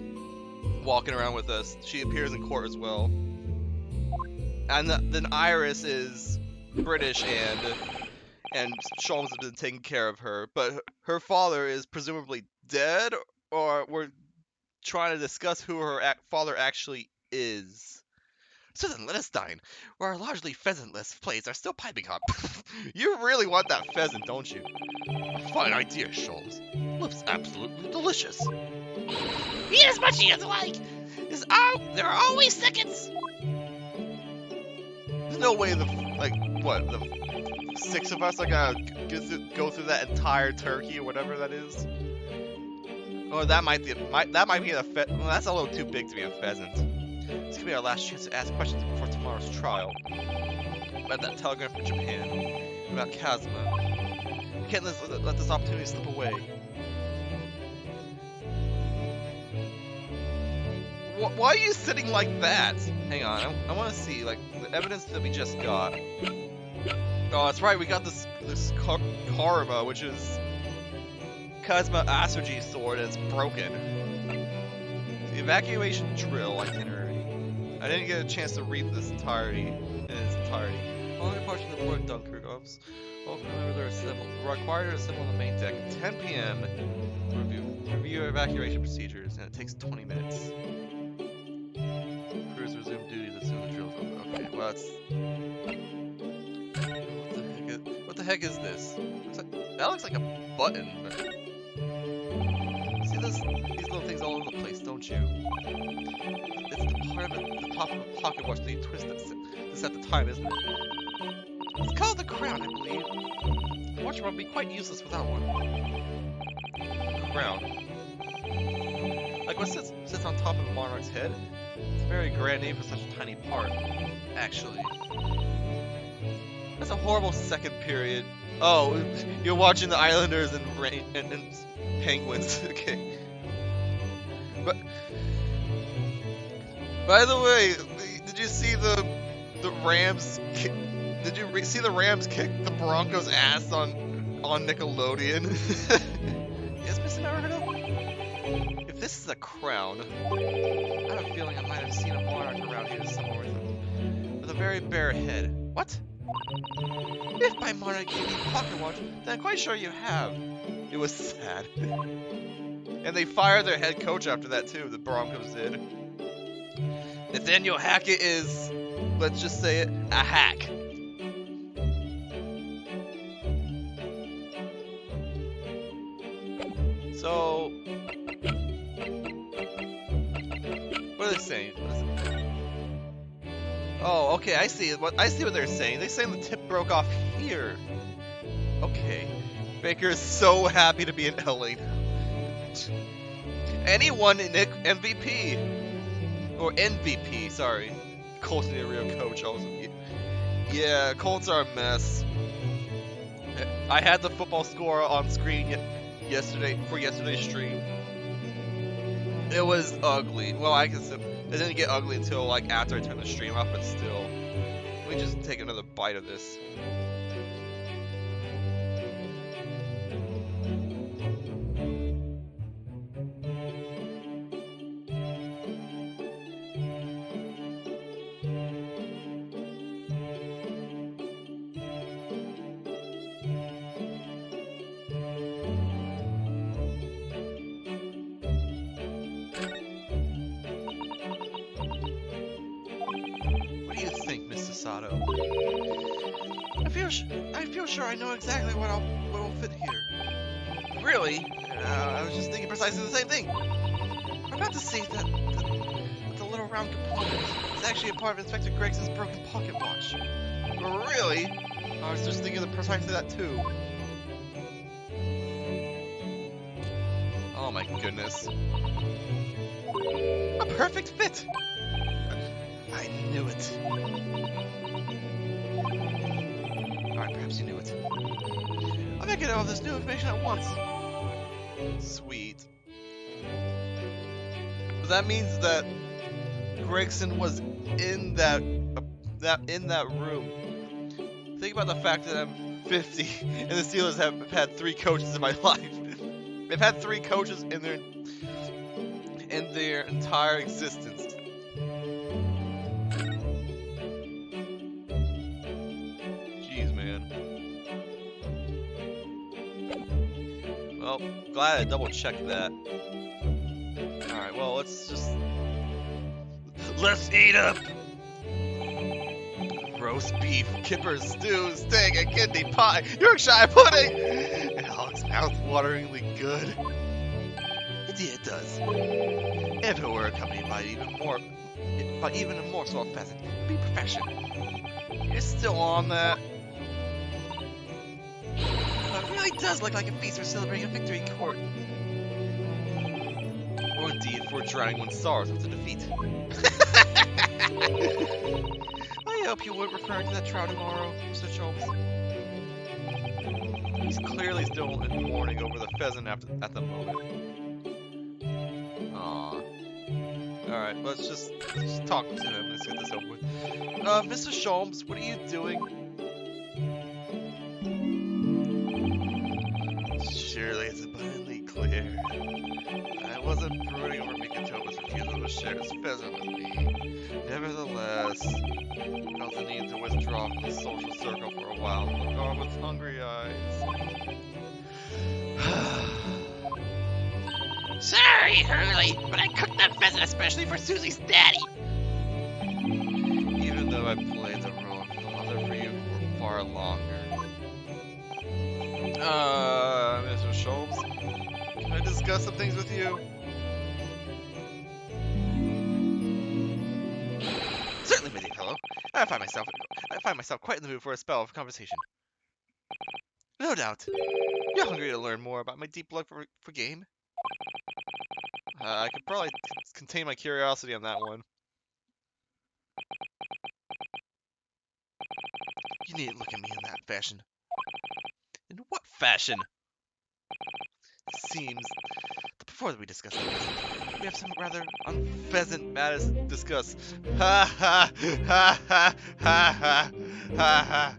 walking around with us. She appears in court as well. And then Iris is British, and Sholmes has been taking care of her, but her father is presumably dead, or we're trying to discuss who her father actually is. So then let us dine, where our largely pheasantless plates are still piping hot. You really want that pheasant, don't you? A fine idea, Sholmes. Looks absolutely delicious. Eat as much as you like. There are always seconds. There's no way the 6 of us are gonna go through that entire turkey or whatever that is. Oh, that might be well, that's a little too big to be a pheasant. This could be our last chance to ask questions before tomorrow's trial. About that telegram from Japan, about Kazuma. We can't let this opportunity slip away. Why are you sitting like that? Hang on, I want to see like the evidence that we just got. Oh, that's right, we got this Karma, which is Kazuma Asurgi's sword, and it's broken. The evacuation drill itinerary. I didn't get a chance to read this in its entirety. All departure from the port of Dunkirk. All crew members are assembled. We're required to assemble on the main deck at 10 p.m. to review evacuation procedures, and it takes 20 minutes. Crews resume duties as soon as the drill's over. Okay, well that's... What the heck is this? That looks like a button, but... See these little things all over the place, don't you? It's the part of the top of the pocket watch that you twist to set the time, isn't it? It's called the crown, I believe. The watch would be quite useless without one. Crown. Like what sits on top of the monarch's head? It's a very grand name for such a tiny part. Actually. That's a horrible second period. Oh, you're watching the Islanders and Penguins. Okay. But by the way, did you see the Rams? Did you see the Rams kick the Broncos' ass on Nickelodeon? Yes, Mr. Naruto. If this is a crown, I have a feeling I might have seen a monarch around here somewhere with very bare head. What? If by monarch you mean pocket watch, then I'm quite sure you have. It was sad. And they fired their head coach after that too, the Broncos did. Nathaniel Hackett is, let's just say it, a hack. So, what are they saying? Oh, okay, I see what they're saying. They're saying the tip broke off here. Okay. Baker is so happy to be in LA now. And he won Nick MVP. Or MVP, sorry. Colts need a real coach also. Yeah, Colts are a mess. I had the football score on screen yesterday's stream. It was ugly. Well, I guess it didn't get ugly until like after I turned the stream off, but still. Let me just take another bite of this. I feel sure I know exactly what will fit here. Really? I was just thinking precisely the same thing. I'm about to see that the little round component is actually a part of Inspector Gregson's broken pocket watch. Really? I was just thinking precisely that too. Oh my goodness. A perfect fit! I knew it. Alright, perhaps you knew it. I'll make it all this new information at once. Sweet. But that means that Gregson was in that room. Think about the fact that I'm 50 and the Steelers have had 3 coaches in my life. They've had 3 coaches in their entire existence. Jeez, man. Well, glad I double-checked that. Alright, well, let's eat up! Roast beef, kippers, stew, steak, and kidney pie, Yorkshire pudding! It all looks mouth-wateringly good. Indeed it does. If it were accompanied by even a morsel of pheasant, it would be perfection. You're still on that? It really does look like a feast for celebrating a victory in court. Or indeed for drowning one's sorrows after defeat. I hope you weren't referring to that trout tomorrow, Mr. Schultz. He's clearly still in mourning over the pheasant at the moment. Aww. Alright, let's just talk to him. Let's get this over with. Mr. Sholmes, what are you doing? Surely it's abundantly clear. I wasn't brooding over Mikitoba's refusal to share his pheasant with me. Nevertheless, I felt the need to withdraw from the social circle for a while and look on with hungry eyes. Sorry, Hurley, but I cooked that pheasant especially for Susie's daddy. Even though I played the role of father for you for far longer. Mr. Schultz, can I discuss some things with you? Certainly, my dear fellow. I find myself quite in the mood for a spell of conversation. No doubt. You're hungry to learn more about my deep love for game. I could probably contain my curiosity on that one. You needn't look at me in that fashion. In what fashion? It seems that before we discuss this, we have some rather unpheasant matters to discuss. Ha ha ha ha ha ha ha ha.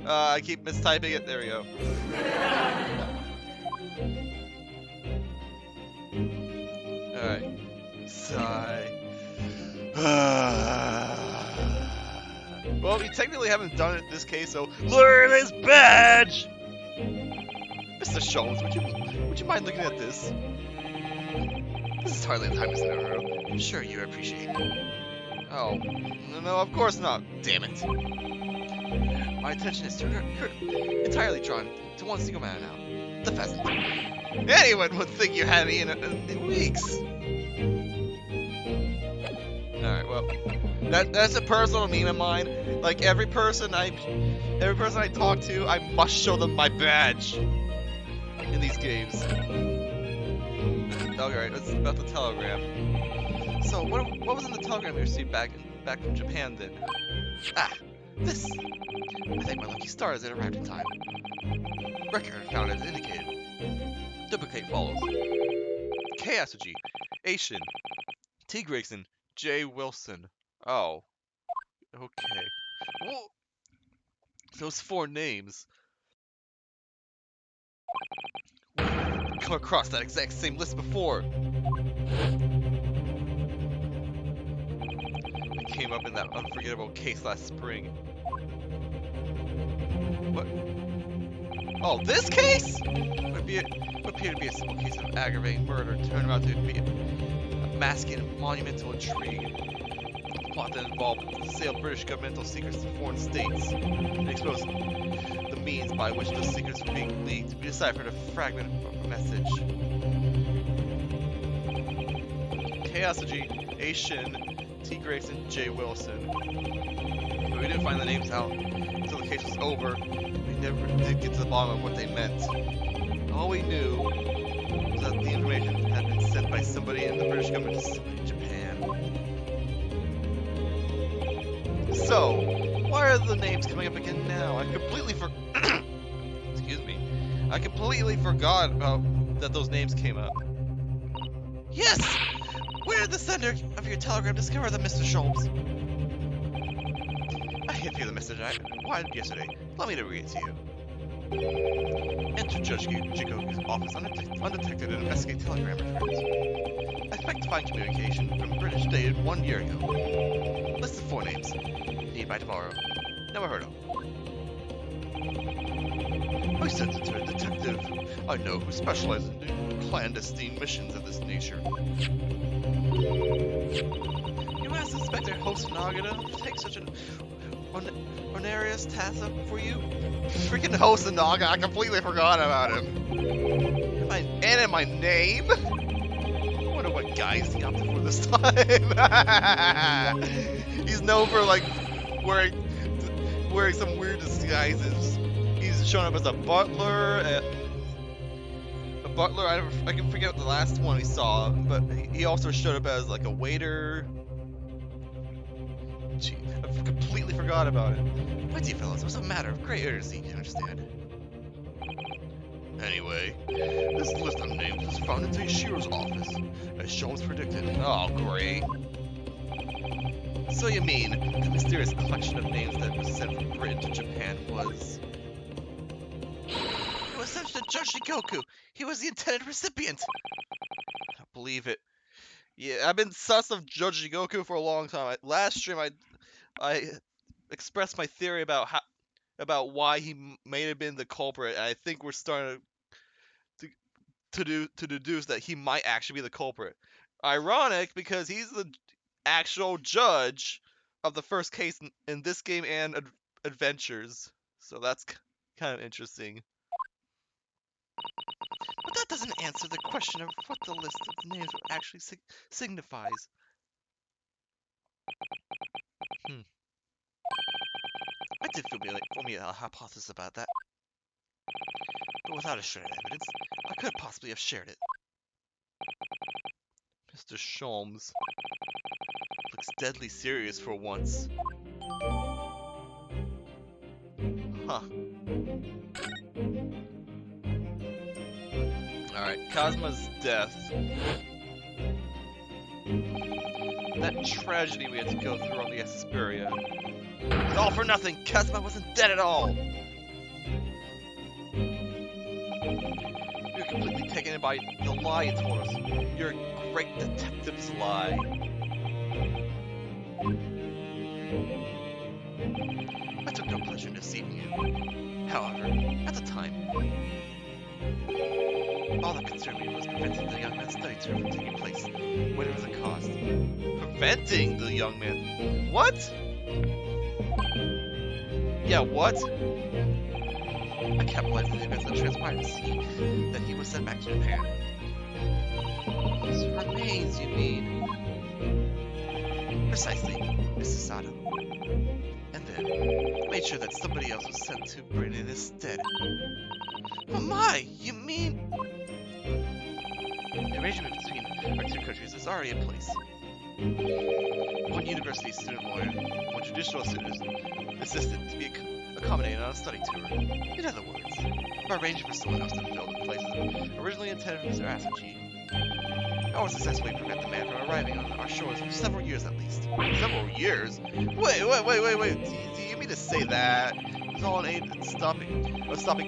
I keep mistyping it. There we go. Alright. Sigh. Well, you technically haven't done it in this case, so learn this badge! Mr. Sholmes, would you mind looking at this? This is hardly the time, Mr. Naruto. I'm sure you appreciate it. Oh, no, of course not. Damn it. My attention is entirely drawn to one single man now. The pheasant. Anyone would think you had me in weeks. Alright, well, that's a personal meme of mine. Like, every person I talk to, I must show them my badge in these games. Alright, that's about the telegram. So, what was in the telegram you received back from Japan then? Ah, this. I think my lucky stars had arrived in time. Record found as indicated. Duplicate follows. K-Asuji, Aishin, T. Gregson, J. Wilson. Oh. Okay. Well, those 4 names. We've come across that exact same list before. It came up in that unforgettable case last spring. What? Oh, this case? Would appear to be a simple case of aggravating murder turned out to be a masculine monumental intrigue. A plot that involved the sale of British governmental secrets to foreign states and exposed the means by which those secrets were being leaked to be deciphered a fragment of a message. K-Asuji, Aishin, T. Grayson, J. Wilson. But we didn't find the names out until the case was over. We never did get to the bottom of what they meant. All we knew was that the information had been sent by somebody in the British government to Japan. So, why are the names coming up again now? I completely I completely forgot about that those names came up. Yes! Where did the sender of your telegram discover them, Mr. Sholmes? I hid you the message I wanted yesterday. Allow me to read it to you. Enter Judge Jigoku's office undetected and investigate telegram returns. I expect to find communication from British dated 1 year ago. List of 4 names. Need by tomorrow. Never heard of. I sent it to a detective I know who specializes in clandestine missions of this nature. You asked Inspector Host Nagata to take such an onerous task up for you? Freaking Host Nagata, I completely forgot about him. And in my name? I wonder what guise he opted for this time. He's known for like wearing some weird disguises. He's shown up as a butler. I can forget the last one we saw, but he also showed up as like a waiter. Gee, I completely forgot about it. My dear fellows, it was a matter of great urgency, you understand. Anyway, this list of names was found in Teishiro's office, as Sholmes predicted. Oh, great. So you mean, the mysterious collection of names that was sent from Britain to Japan was... It was sent to Judge Jigoku! He was the intended recipient! I don't believe it. Yeah, I've been sus of Judge Jigoku for a long time. Last stream, I expressed my theory about why he may have been the culprit, and I think we're starting to deduce that he might actually be the culprit. Ironic, because he's the actual judge of the first case in this game and Adventures, so that's kind of interesting. But that doesn't answer the question of what the list of names actually signifies. I did formulate a hypothesis about that, but without assured evidence, I could possibly have shared it. Mr. Sholmes looks deadly serious for once. Huh. Alright, Cosma's death. That tragedy we had to go through on the Asperia. It's all for nothing! Cosma wasn't dead at all! You're completely taken in by the lie you told us. Your great detective's lie. shouldn't have seen you. However, at the time, all that concerned me was preventing the young man's study tour from taking place, whatever the cost. Preventing the young man? What? Yeah, what? I capitalized the events that transpired to see that he was sent back to Japan. His remains, you mean? Precisely, Mrs. Sato. And then, made sure that somebody else was sent to Britain in his stead. Oh my, you mean? The arrangement between our two countries is already in place. One university student lawyer, one traditional student assistant to be accommodated on a study tour. In other words, our arrangement for someone else to fill the places originally intended for Mr. Asaji. I will successfully prevent the man from arriving on our shores for several years at least. Several years? Wait. Do you mean to say that? It's all an aim at stopping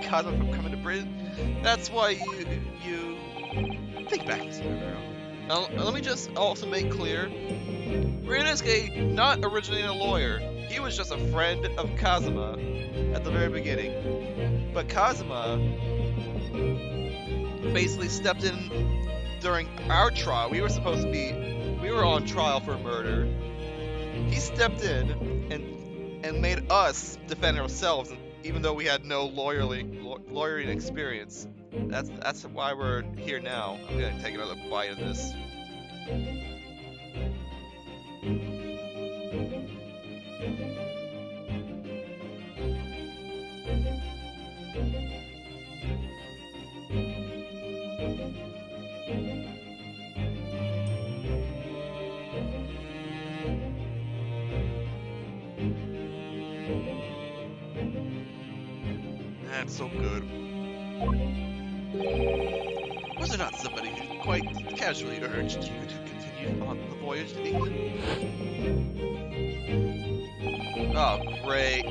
Kazuma from coming to Britain? That's why you... Think back, Mr. Rivero. Now, let me just also make clear, Ryunosuke, not originally a lawyer, he was just a friend of Kazuma at the very beginning. But Kazuma basically stepped in during our trial. We were on trial for murder. He stepped in and made us defend ourselves, even though we had no lawyering experience. That's why we're here now. I'm gonna take another bite of this. That's so good. Was there not somebody who quite casually urged you to continue on the voyage to England? Oh, great.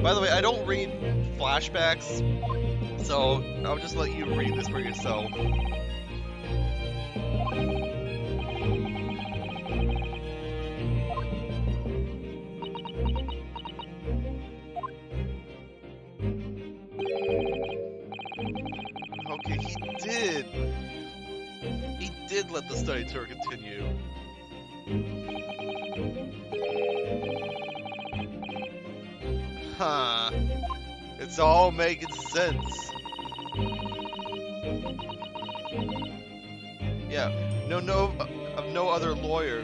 By the way, I don't read flashbacks, so I'll just let you read this for yourself. Okay, he did let the study tour continue. Huh. It's all making sense. Yeah, no other lawyer.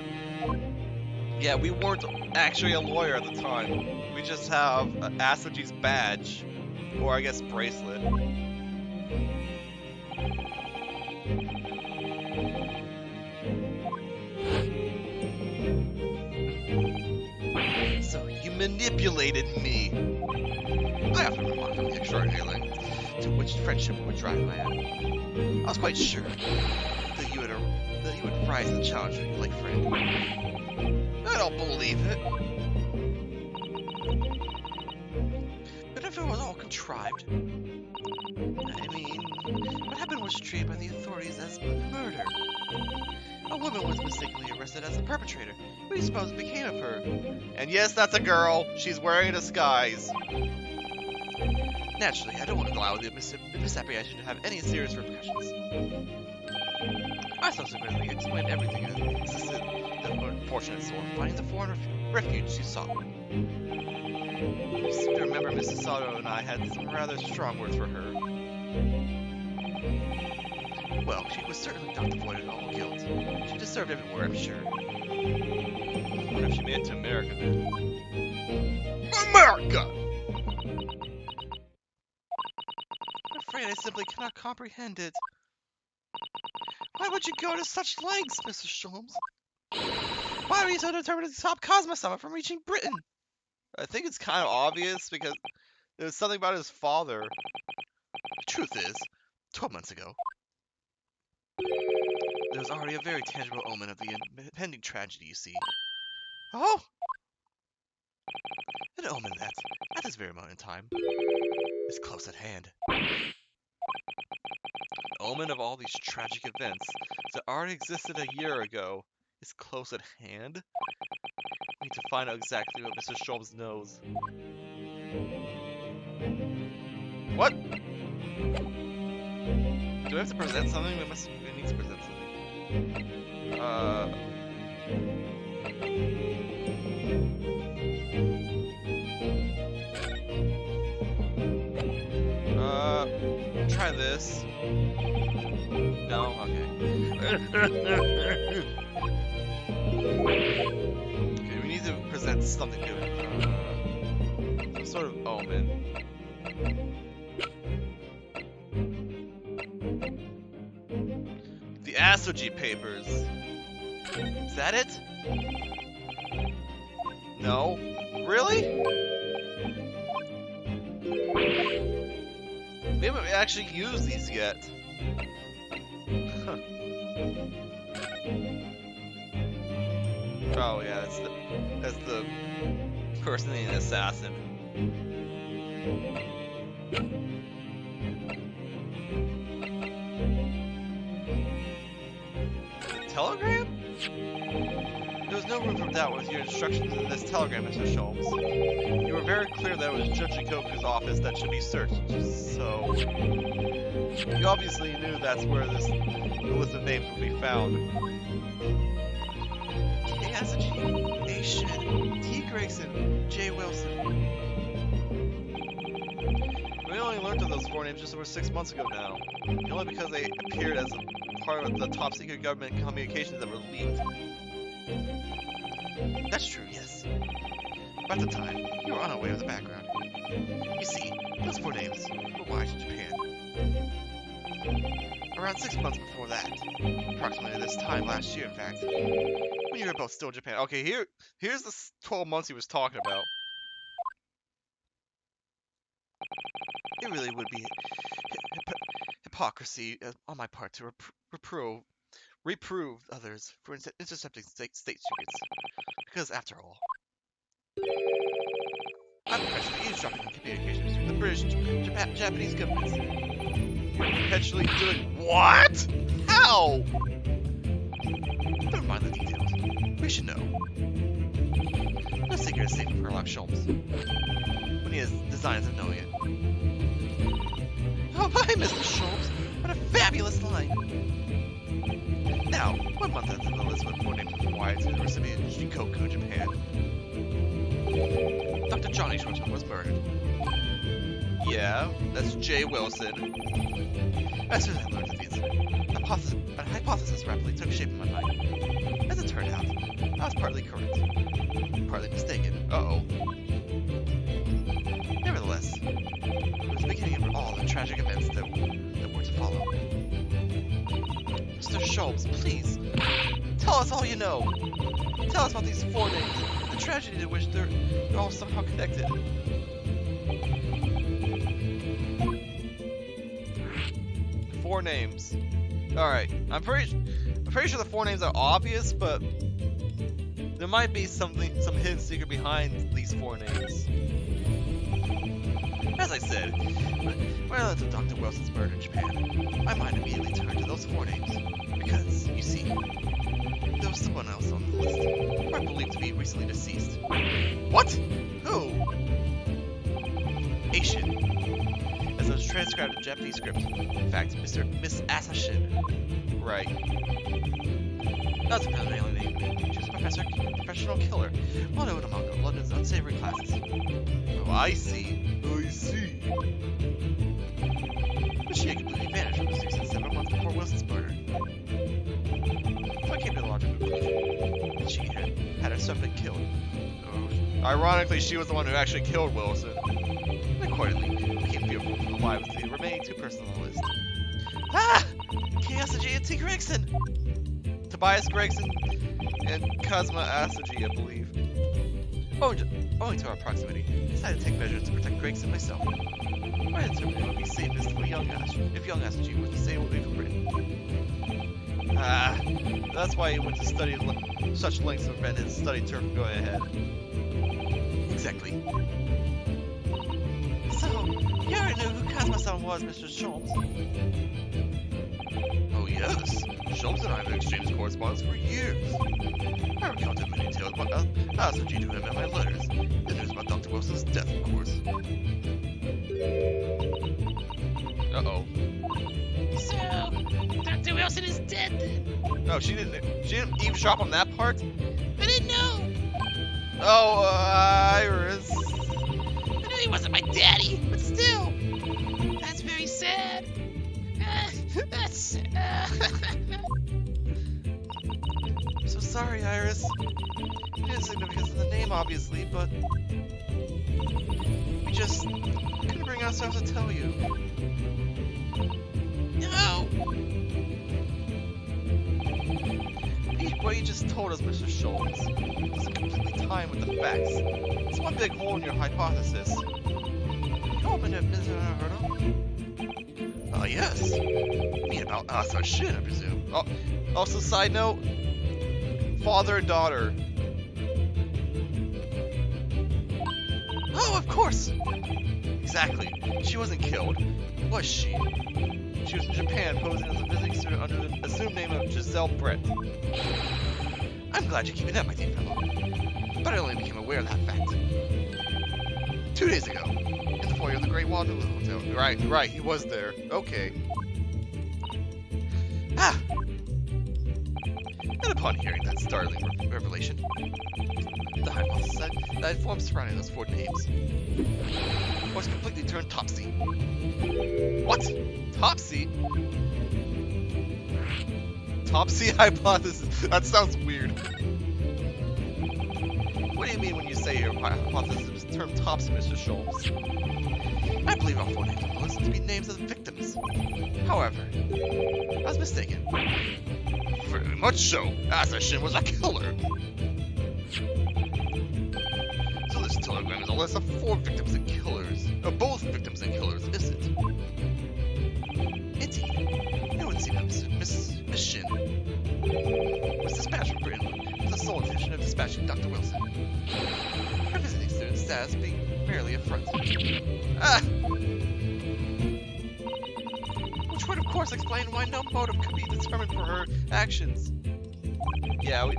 Yeah, we weren't actually a lawyer at the time. We just have Asaji's badge, or I guess bracelet. So you manipulated me. I often remarked on the extraordinary length to which friendship would drive a man. I was quite sure that you would rise to the challenge of your late friend. I don't believe it. But if it was all contrived, I mean, what happened was treated by the authorities as murder. A woman was mistakenly arrested as the perpetrator. What do you suppose became of her? And yes, that's a girl. She's wearing a disguise. Naturally, I don't want to allow the misapprehension to have any serious repercussions. I subsequently explained everything and insisted the unfortunate soul finding the foreign refuge she sought. I remember Mrs. Sato and I had some rather strong words for her. Well, she was certainly not devoid of all guilt. She deserved every word, I'm sure. I wonder if she made it to America then. America! I'm afraid I simply cannot comprehend it. Why would you go to such lengths, Mr. Sholmes? Why were you so determined to stop Cosmo-sama from reaching Britain? I think it's kind of obvious because there was something about his father. The truth is, 12 months ago, there was already a very tangible omen of the impending tragedy, you see. Oh! An omen that, at this very moment in time, is close at hand. The omen of all these tragic events that already existed a year ago is close at hand? need to find out exactly what Mr. Sholmes knows. What? Do I have to present something? We need to present something. Try this. No? Okay. Okay, we need to present something good. Some sort of omen. The Asoji papers. Is that it? No? Really? We haven't actually used these yet. Huh. Oh yeah, that's the impersonating an assassin. Telegram? There was no room for doubt with your instructions in this telegram, Mr. Sholmes. You were very clear that it was Judge Jigoku's office that should be searched, so... You obviously knew that's where the list of names would be found. K.S.G., A. Shin, T. Grayson, J. Wilson. We only learned of those 4 names just over 6 months ago now. Only because they appeared as part of the top secret government communications that were leaked. That's true, yes. By the time, you were unaware of the background. You see, those 4 names were wise in Japan. Around 6 months before that, approximately this time last year, in fact, when you were both still in Japan. Okay, here's the 12 months he was talking about. It really would be hypocrisy on my part to reprove others for intercepting state secrets. Because after all, I'm perpetually eavesdropping on communications between the British and Japanese governments. You're perpetually doing what? How? Never mind the details. We should know. No secret is safe from Sherlock Sholmes. When he has designs of knowing it. Oh my, Mr. Sholmes! What a fabulous line! Now, 1 month after the list with 4 names was wired to the recipient in Jigoku, Japan, Dr. Johnny Shortman was murdered. Yeah, that's J. Wilson. As soon as I learned of these, a hypothesis rapidly took shape in my mind. As it turned out, I was partly correct, partly mistaken. Uh-oh. Nevertheless, it was the beginning of all the tragic events that were to follow. Mr. Sholmes, please, tell us all you know. Tell us about these 4 names, the tragedy to which they're all somehow connected. 4 names. Alright, I'm pretty sure the 4 names are obvious, but there might be some hidden secret behind these 4 names. As I said, when I learned of Dr. Wilson's murder in Japan, my mind immediately turned to those 4 names. Because, you see, there was someone else on the list who I believe to be recently deceased. What? Who? Aishin. As it was transcribed in Japanese script. In fact, Miss Asashin. Right. That was a kind of alien name. She was a professional killer, well known among London's unsavory classes. Oh, I see. I see. But she had completely vanished from the streets 7 months before Wilson's murder. So I came to the logical conclusion that she had herself been killed. Oh. Ironically, she was the one who actually killed Wilson. And accordingly, I became fearful for the lives of the remaining 2 persons on the list. Ah! K.S.G. and T. Gregson! Tobias Gregson and Kazuma Asoji, I believe. Owing to our proximity, I decided to take measures to protect Gregson myself. I determined it would be safest for young Asoji was to stay away from Britain. Ah, that's why he went to study such lengths to prevent his study tour from going ahead. Exactly. So, you already knew who Kazuma-san was, Mr. Sholmes. Oh yes. Sholmes and I have exchanged correspondence for years. I recounted many tales about Asaji to him in my letters. The news about Dr. Wilson's death, of course. Uh-oh. So, Dr. Wilson is dead then? No, she didn't eavesdrop on that part? I didn't know. Oh, Iris. I knew he wasn't my daddy, but still. That's very sad. That's... I'm so sorry, Iris. It is significant in the name, obviously, but we just couldn't bring ourselves to tell you. No. What you just told us, Mr. Schultz, doesn't completely tie in with the facts. It's one big hole in your hypothesis. You opened it, Mr. Hurdle? Yes. You mean about Asa Shin, I presume. Oh, also, side note, father and daughter. Oh, of course! Exactly. She wasn't killed, was she? She was in Japan, posing as a visiting student under the assumed name of Giselle Brett. I'm glad you're keeping that, my dear fellow. But I only became aware of that fact 2 days ago, in the foyer of the Great Wall Hotel. Right, he was there. Okay. Ah! And upon hearing that startling revelation, the hypothesis that I formed surrounding those 4 names was completely turned topsy. What? Topsy? Topsy hypothesis? That sounds weird. What do you mean when you say your hypothesis was turned topsy, Mr. Schultz? I believe all 4 names on the list to be names of the victims. However, I was mistaken. Very much so. Asa Shin was a killer. So this telegram is a list of 4 victims and killers. Both victims and killers, is it? Indeed. It would seem that Miss Shin was dispatched from Britain with the sole intention of dispatching Dr. Wilson. Her visiting student status being merely a front. Which would of course explain why no motive could be determined for her actions. Yeah,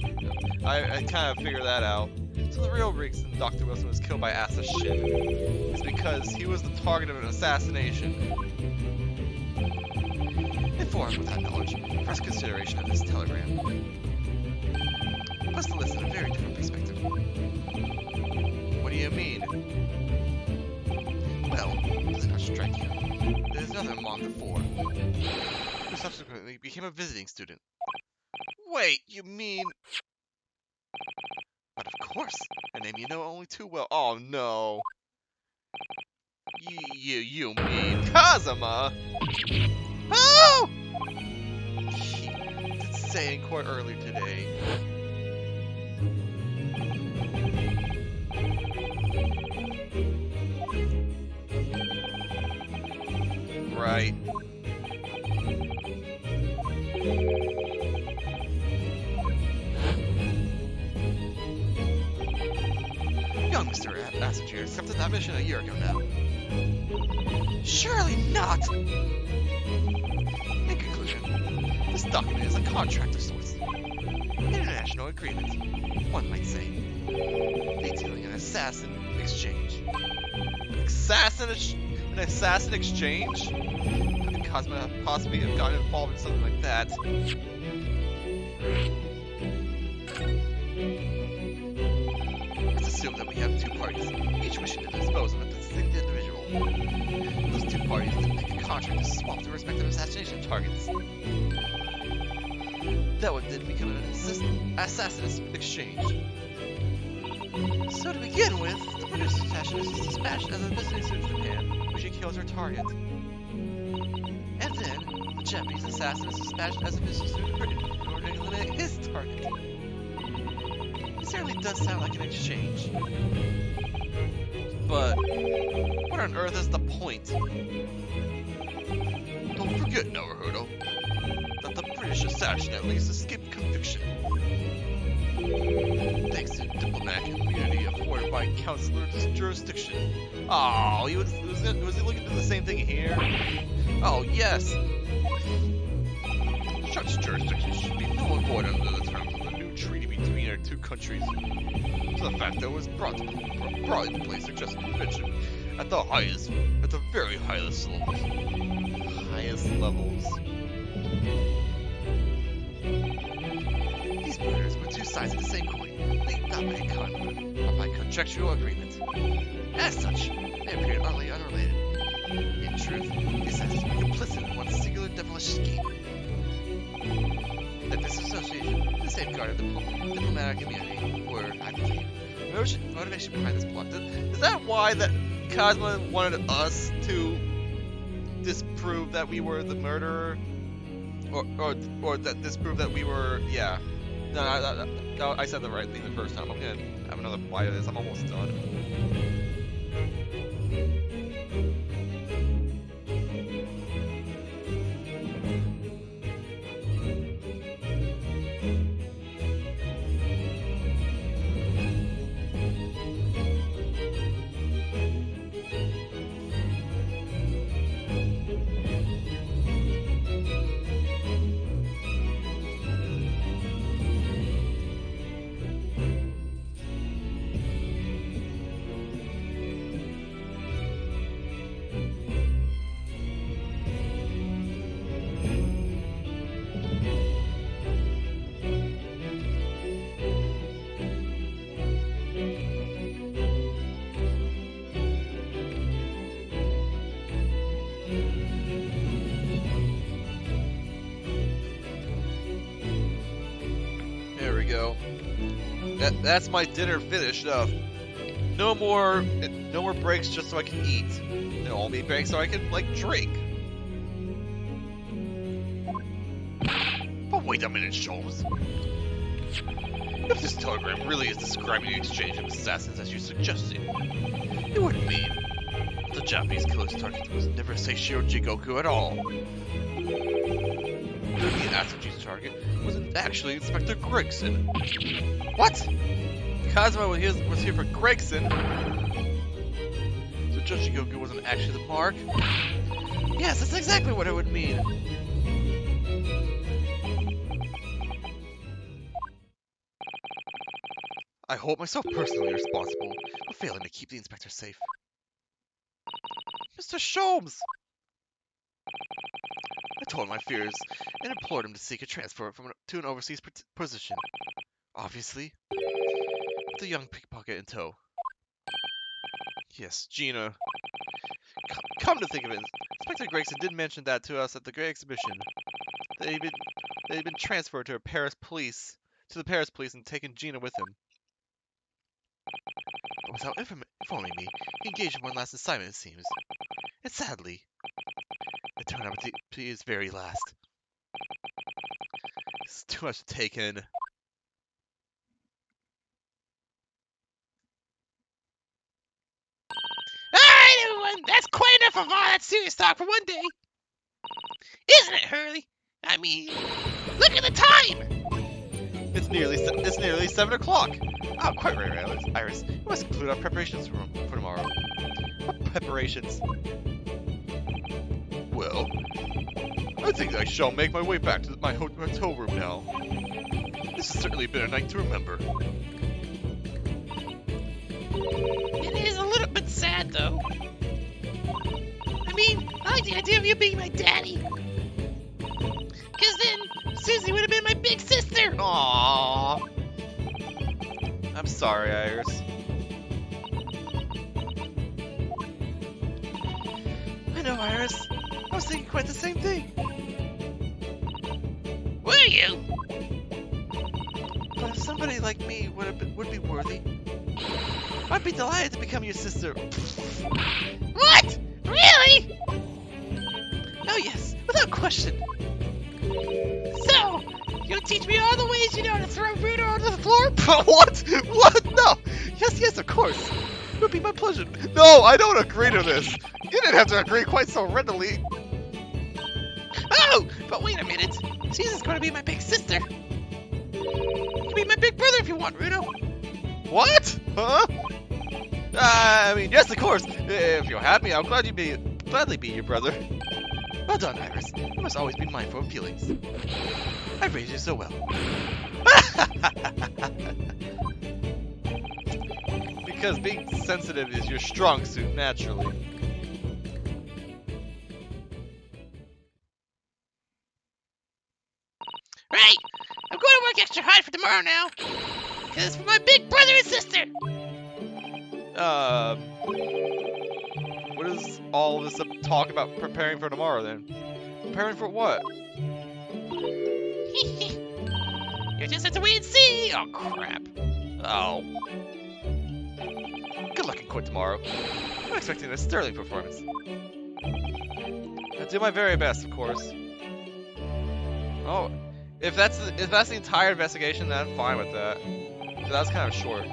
I kind of figured that out. So the real reason Dr. Wilson was killed by Asa Shin is because he was the target of an assassination. Informed with that knowledge, press consideration of this telegram puts the list in a very different perspective. What do you mean? Well, does it not strike you? There's another among the 4 who subsequently became a visiting student. Wait, you mean... But of course, a name you know only too well. Oh no. You mean Kazuma? Oh! He did say in court earlier today. Right. Young Mr. Passenger accepted that mission a year ago now. Surely not! In conclusion, this document is a contract of sorts. An international agreement, one might say. Detailing an assassin exchange. An assassin exchange? Could Cosmo possibly have gotten involved in something like that? Let's assume that we have 2 parties, each wishing to dispose of a distinct individual. Those 2 parties then make a contract to swap their respective assassination targets. That would then become an assassin exchange. So to begin with, the British assassination is dispatched as a visiting student to Japan, where she kills her target. And then, the Japanese assassin is dispatched as a visiting student to Britain in order to eliminate his target. It certainly does sound like an exchange. But what on earth is the point? Don't forget, Naruhodo, that the British assassin at least escaped conviction. Thanks to diplomatic immunity afforded by Counselor's jurisdiction. Oh, was he looking for the same thing here? Oh, yes. such jurisdiction should be null and void under the terms of the new treaty between our two countries. So the fact that it was brought into place suggests convention at the very highest levels. Highest levels. These murders were two sides of the same coin, linked not by contractual agreement. As such, they appeared utterly unrelated. In truth, these sides were complicit in one singular devilish scheme. That this association, the safeguard of the diplomatic immunity, were, I believe, motivation behind this plot. Is that why that Cosmo wanted us to disprove that we were the murderer? Or that disprove that we were, yeah. No, I said the right thing the first time. I'm gonna have another bite of this. I'm almost done. That's my dinner finished up. No more breaks just so I can eat. No, only breaks so I can, like, drink. But wait a minute, Sholmes. If this telegram really is describing the exchange of assassins as you suggested, it would mean the Japanese killer's target was never Seishiro Jigoku at all. The Atsuji's target was actually Inspector Gregson. What? Cosmo was here for Gregson. So Judge Jigoku wasn't actually the mark? Yes, that's exactly what it would mean. I hold myself personally responsible for failing to keep the inspector safe. Mr. Sholmes! I told him my fears and implored him to seek a transfer to an overseas position. Obviously, with a young pickpocket in tow. Yes, Gina. Come to think of it, Inspector Gregson did mention that to us at the Great Exhibition. That he'd been transferred to the Paris police and taken Gina with him. But without informing me, he engaged in one last assignment, it seems. And sadly, it turned out to be his very last. It's too much to take in. Alright, everyone, that's quite enough of all that serious talk for one day. Isn't it, Hurley? I mean, look at the time! It's nearly 7 o'clock. Oh, quite right, Iris. We must conclude our preparations for tomorrow. What preparations? Well, I think I shall make my way back to my hotel room now. This has certainly been a night to remember. It is a little bit sad, though. I mean, I like the idea of you being my daddy. Because then Susie would have been my big sister. Aww. I'm sorry, Iris. I know, Iris. I was thinking quite the same thing. Were you? But if somebody like me would be worthy, I'd be delighted to become your sister. What? Really? Oh yes, without question. So, you'll teach me all the ways you know to throw Rudo onto the floor? What? What? No. Yes, of course. It would be my pleasure. No, I don't agree to this. You didn't have to agree quite so readily. Oh, but wait a minute. Susan's going to be my big sister. You can be my big brother if you want, Rudo. What? Huh? I mean, yes, of course. If you'll have me, I'll gladly be your brother. Well done, Iris. You must always be mindful of feelings. I've raised you so well. Because being sensitive is your strong suit, naturally. Right! I'm going to work extra hard for tomorrow now. Because it's for my big brother and sister. What is all this talk about preparing for tomorrow then? Preparing for what? You just have to wait and see. Oh, crap. Oh. Good luck in court tomorrow. I'm expecting a sterling performance. I'll do my very best, of course. Oh, if that's the entire investigation, then I'm fine with that. So that's kind of short.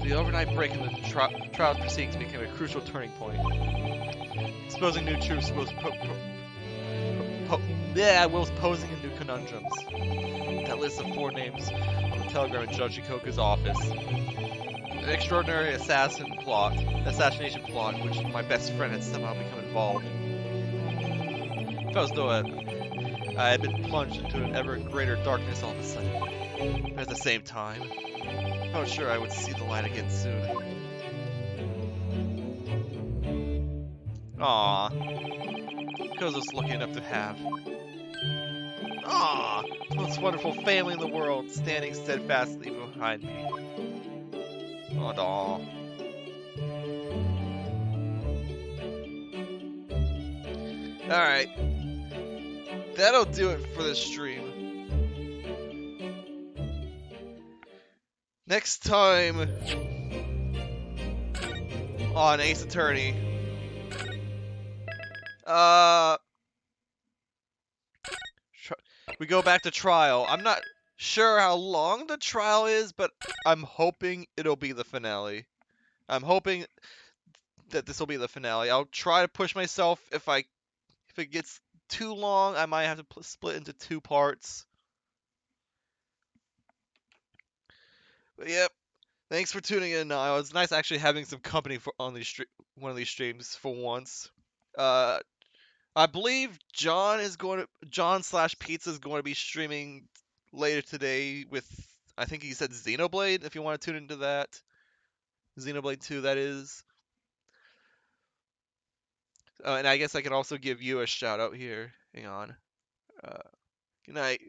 The overnight break in the trial proceedings became a crucial turning point. Exposing new truths was posing in new conundrums. That list of 4 names on the telegram in Judge Jigoku's office. An extraordinary assassination plot in which my best friend had somehow become involved. It felt as though I had been plunged into an ever greater darkness all of a sudden. But at the same time, I felt sure I would see the light again soon. Aww. Because I was lucky enough to have. Aww! The most wonderful family in the world, standing steadfastly behind me. Aww. Alright. That'll do it for this stream. Next time on Ace Attorney. We go back to trial. I'm not sure how long the trial is, but I'm hoping it'll be the finale. I'm hoping that this will be the finale. I'll try to push myself. If it gets too long, I might have to split into 2 parts. But yep. Thanks for tuning in. It was nice actually having some company on one of these streams for once. I believe John slash Pizza is going to be streaming later today with, I think he said Xenoblade, if you want to tune into that. Xenoblade 2, that is. And I guess I can also give you a shout out here. Hang on. Good night.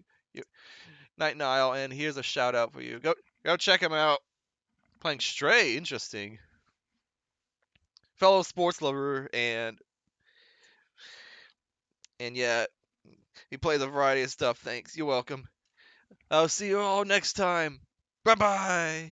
Night, Niall, and here's a shout out for you. Go check him out. Playing Stray, interesting. Fellow sports lover, and yeah, he plays a variety of stuff. Thanks. You're welcome. I'll see you all next time. Bye bye.